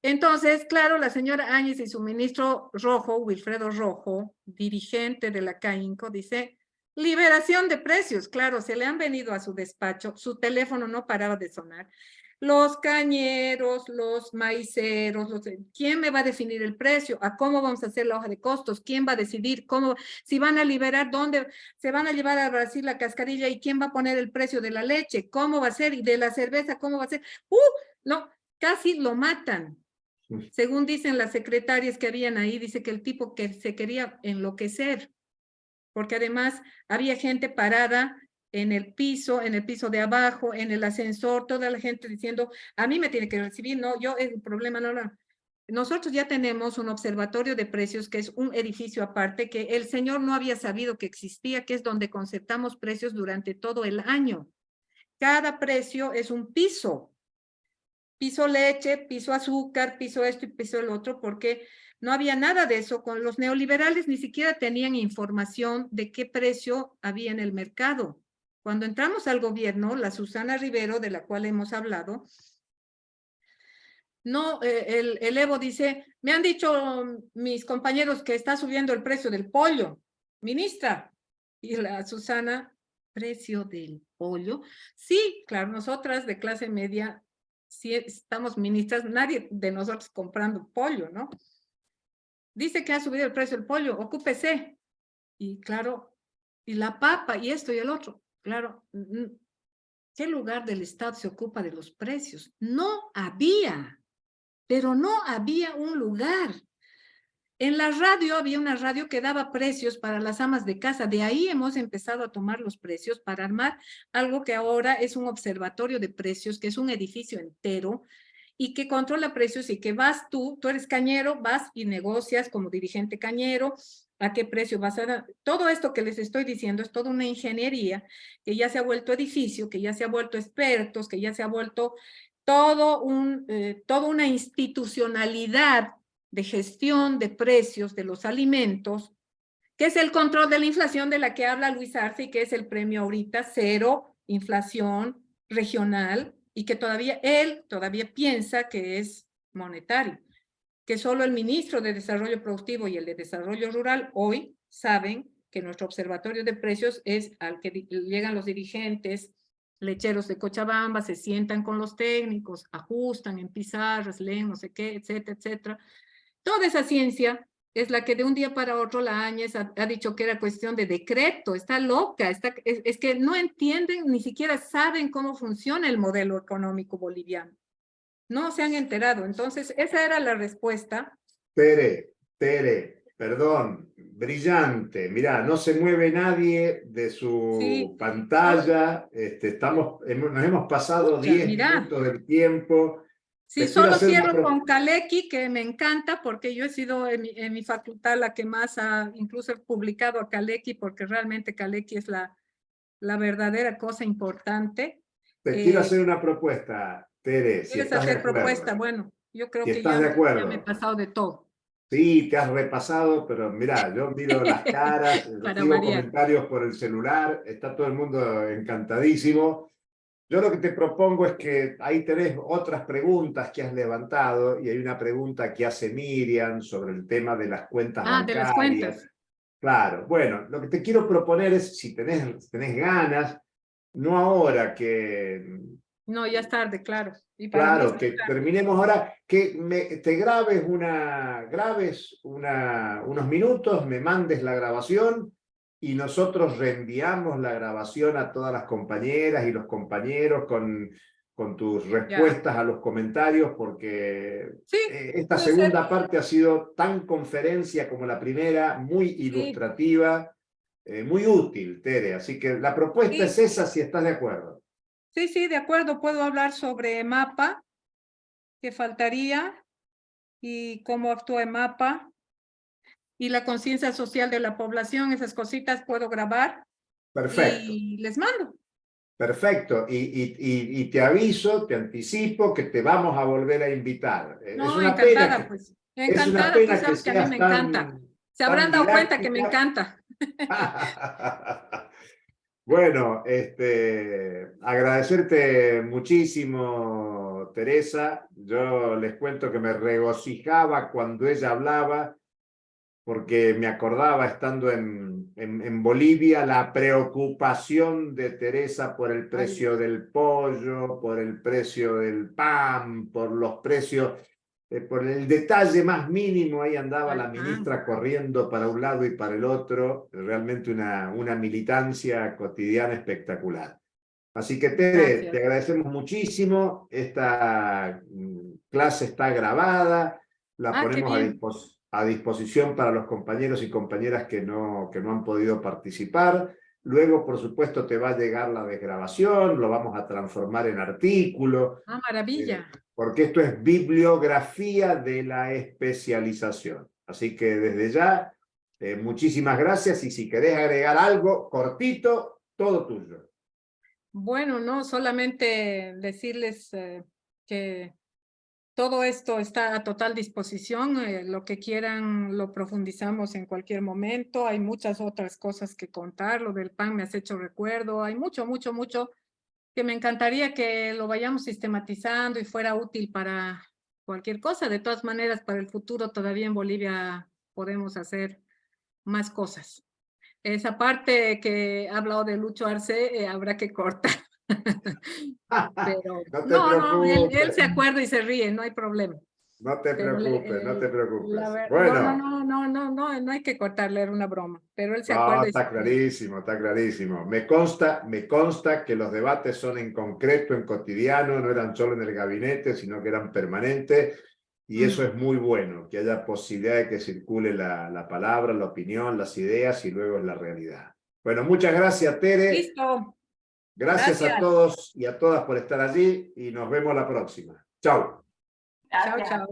Entonces, claro, la señora Áñez y su ministro Rojo, Wilfredo Rojo, dirigente de la CAINCO, dice, liberación de precios. Claro, se le han venido a su despacho, su teléfono no paraba de sonar. Los cañeros, los maiceros, ¿quién me va a definir el precio? ¿A cómo vamos a hacer la hoja de costos? ¿Quién va a decidir cómo? Si van a liberar, ¿dónde? ¿Se van a llevar a Brasil la cascarilla? ¿Y quién va a poner el precio de la leche? ¿Cómo va a ser? ¿Y de la cerveza cómo va a ser? No, casi lo matan. Según dicen las secretarias que habían ahí, dice que el tipo que se quería enloquecer, porque además había gente parada en el piso de abajo, en el ascensor, toda la gente diciendo, a mí me tiene que recibir, no, yo el problema no. Nosotros ya tenemos un observatorio de precios, que es un edificio aparte, que el señor no había sabido que existía, que es donde concertamos precios durante todo el año. Cada precio es un piso. Piso leche, piso azúcar, piso esto y piso el otro, porque no había nada de eso. Con los neoliberales ni siquiera tenían información de qué precio había en el mercado. Cuando entramos al gobierno, la Susana Rivero, de la cual hemos hablado, no, el Evo dice, me han dicho mis compañeros que está subiendo el precio del pollo, ministra. Y la Susana, ¿precio del pollo? Sí, claro, nosotras de clase media, si estamos ministras, nadie de nosotros comprando pollo, ¿no? Dice que ha subido el precio del pollo, ocúpese. Y claro, y la papa, y esto y el otro. Claro, ¿qué lugar del Estado se ocupa de los precios? No había. pero no había un lugar. En la radio había una radio que daba precios para las amas de casa. De ahí hemos empezado a tomar los precios para armar algo que ahora es un observatorio de precios, que es un edificio entero y que controla precios y que vas tú eres cañero, vas y negocias como dirigente cañero, a qué precio vas a dar. Todo esto que les estoy diciendo es toda una ingeniería que ya se ha vuelto edificio, que ya se ha vuelto expertos, que ya se ha vuelto toda una institucionalidad de gestión de precios de los alimentos, que es el control de la inflación de la que habla Luis Arce y que es el premio ahorita cero inflación regional y que él todavía piensa que es monetario, que solo el ministro de Desarrollo Productivo y el de Desarrollo Rural hoy saben que nuestro observatorio de precios es al que llegan los dirigentes lecheros de Cochabamba, se sientan con los técnicos, ajustan en pizarras, leen no sé qué, etcétera, etcétera. Toda esa ciencia es la que de un día para otro la Áñez ha dicho que era cuestión de decreto, está loca, es que no entienden, ni siquiera saben cómo funciona el modelo económico boliviano. No se han enterado. Entonces, esa era la respuesta. Tere, perdón, brillante. Mirá, no se mueve nadie de su pantalla. Nos hemos pasado 10 minutos del tiempo. Sí, solo cierro con Kalecki, que me encanta, porque yo he sido en mi facultad la que más ha incluso publicado a Kalecki, porque realmente Kalecki es la verdadera cosa importante. Te quiero hacer una propuesta, Tere. ¿Quieres hacer propuesta? Bueno, yo creo que ya me he pasado de todo. Sí, te has repasado, pero mirá, yo miro las caras, recibo comentarios por el celular, está todo el mundo encantadísimo. Yo lo que te propongo es que ahí tenés otras preguntas que has levantado, y hay una pregunta que hace Miriam sobre el tema de las cuentas bancarias. De las cuentas. Claro, bueno, lo que te quiero proponer es, si tenés ganas, no ahora que... No, ya es tarde, claro. Claro, que terminemos ahora, que te grabes unos minutos, me mandes la grabación y nosotros reenviamos la grabación a todas las compañeras y los compañeros con tus respuestas a los comentarios, porque esta segunda parte ha sido tan conferencia como la primera, muy ilustrativa, muy útil, Tere. Así que la propuesta es esa, si estás de acuerdo. Sí, de acuerdo. Puedo hablar sobre MAPA, que faltaría, y cómo actúa MAPA, y la conciencia social de la población. Esas cositas puedo grabar. Perfecto. Y les mando. Perfecto. Y te aviso, te anticipo que te vamos a volver a invitar. No, es una encantada, pena pues. Encantada, tú sabes que a mí me encanta. Se habrán dado cuenta que me encanta. Bueno, agradecerte muchísimo, Teresa. Yo les cuento que me regocijaba cuando ella hablaba, porque me acordaba, estando en Bolivia, la preocupación de Teresa por el precio del pollo, por el precio del pan, por los precios, por el detalle más mínimo. Ahí andaba la ministra corriendo para un lado y para el otro, realmente una militancia cotidiana espectacular. Así que, Tere, te agradecemos muchísimo. Esta clase está grabada, la ponemos a disposición para los compañeros y compañeras que no han podido participar. Luego, por supuesto, te va a llegar la desgrabación, lo vamos a transformar en artículo. Maravilla. Porque esto es bibliografía de la especialización. Así que desde ya, muchísimas gracias, y si querés agregar algo cortito, todo tuyo. Bueno, no, solamente decirles que todo esto está a total disposición. Lo que quieran lo profundizamos en cualquier momento. Hay muchas otras cosas que contar. Lo del pan me has hecho recuerdo. Hay mucho que me encantaría que lo vayamos sistematizando y fuera útil para cualquier cosa. De todas maneras, para el futuro todavía en Bolivia podemos hacer más cosas. Esa parte que ha hablado de Lucho Arce habrá que cortar. Pero no, él se acuerda y se ríe, no hay problema. No te preocupes, no te preocupes. Bueno. No hay que cortarle, era una broma, pero él se acuerda. Está clarísimo, está clarísimo. Me consta que los debates son en concreto, en cotidiano, no eran solo en el gabinete, sino que eran permanentes. Y eso es muy bueno, que haya posibilidad de que circule la palabra, la opinión, las ideas y luego es la realidad. Bueno, muchas gracias, Tere. Listo. Gracias a Gracias. todos y a todas por estar allí y nos vemos la próxima. Chao. Chao, chao.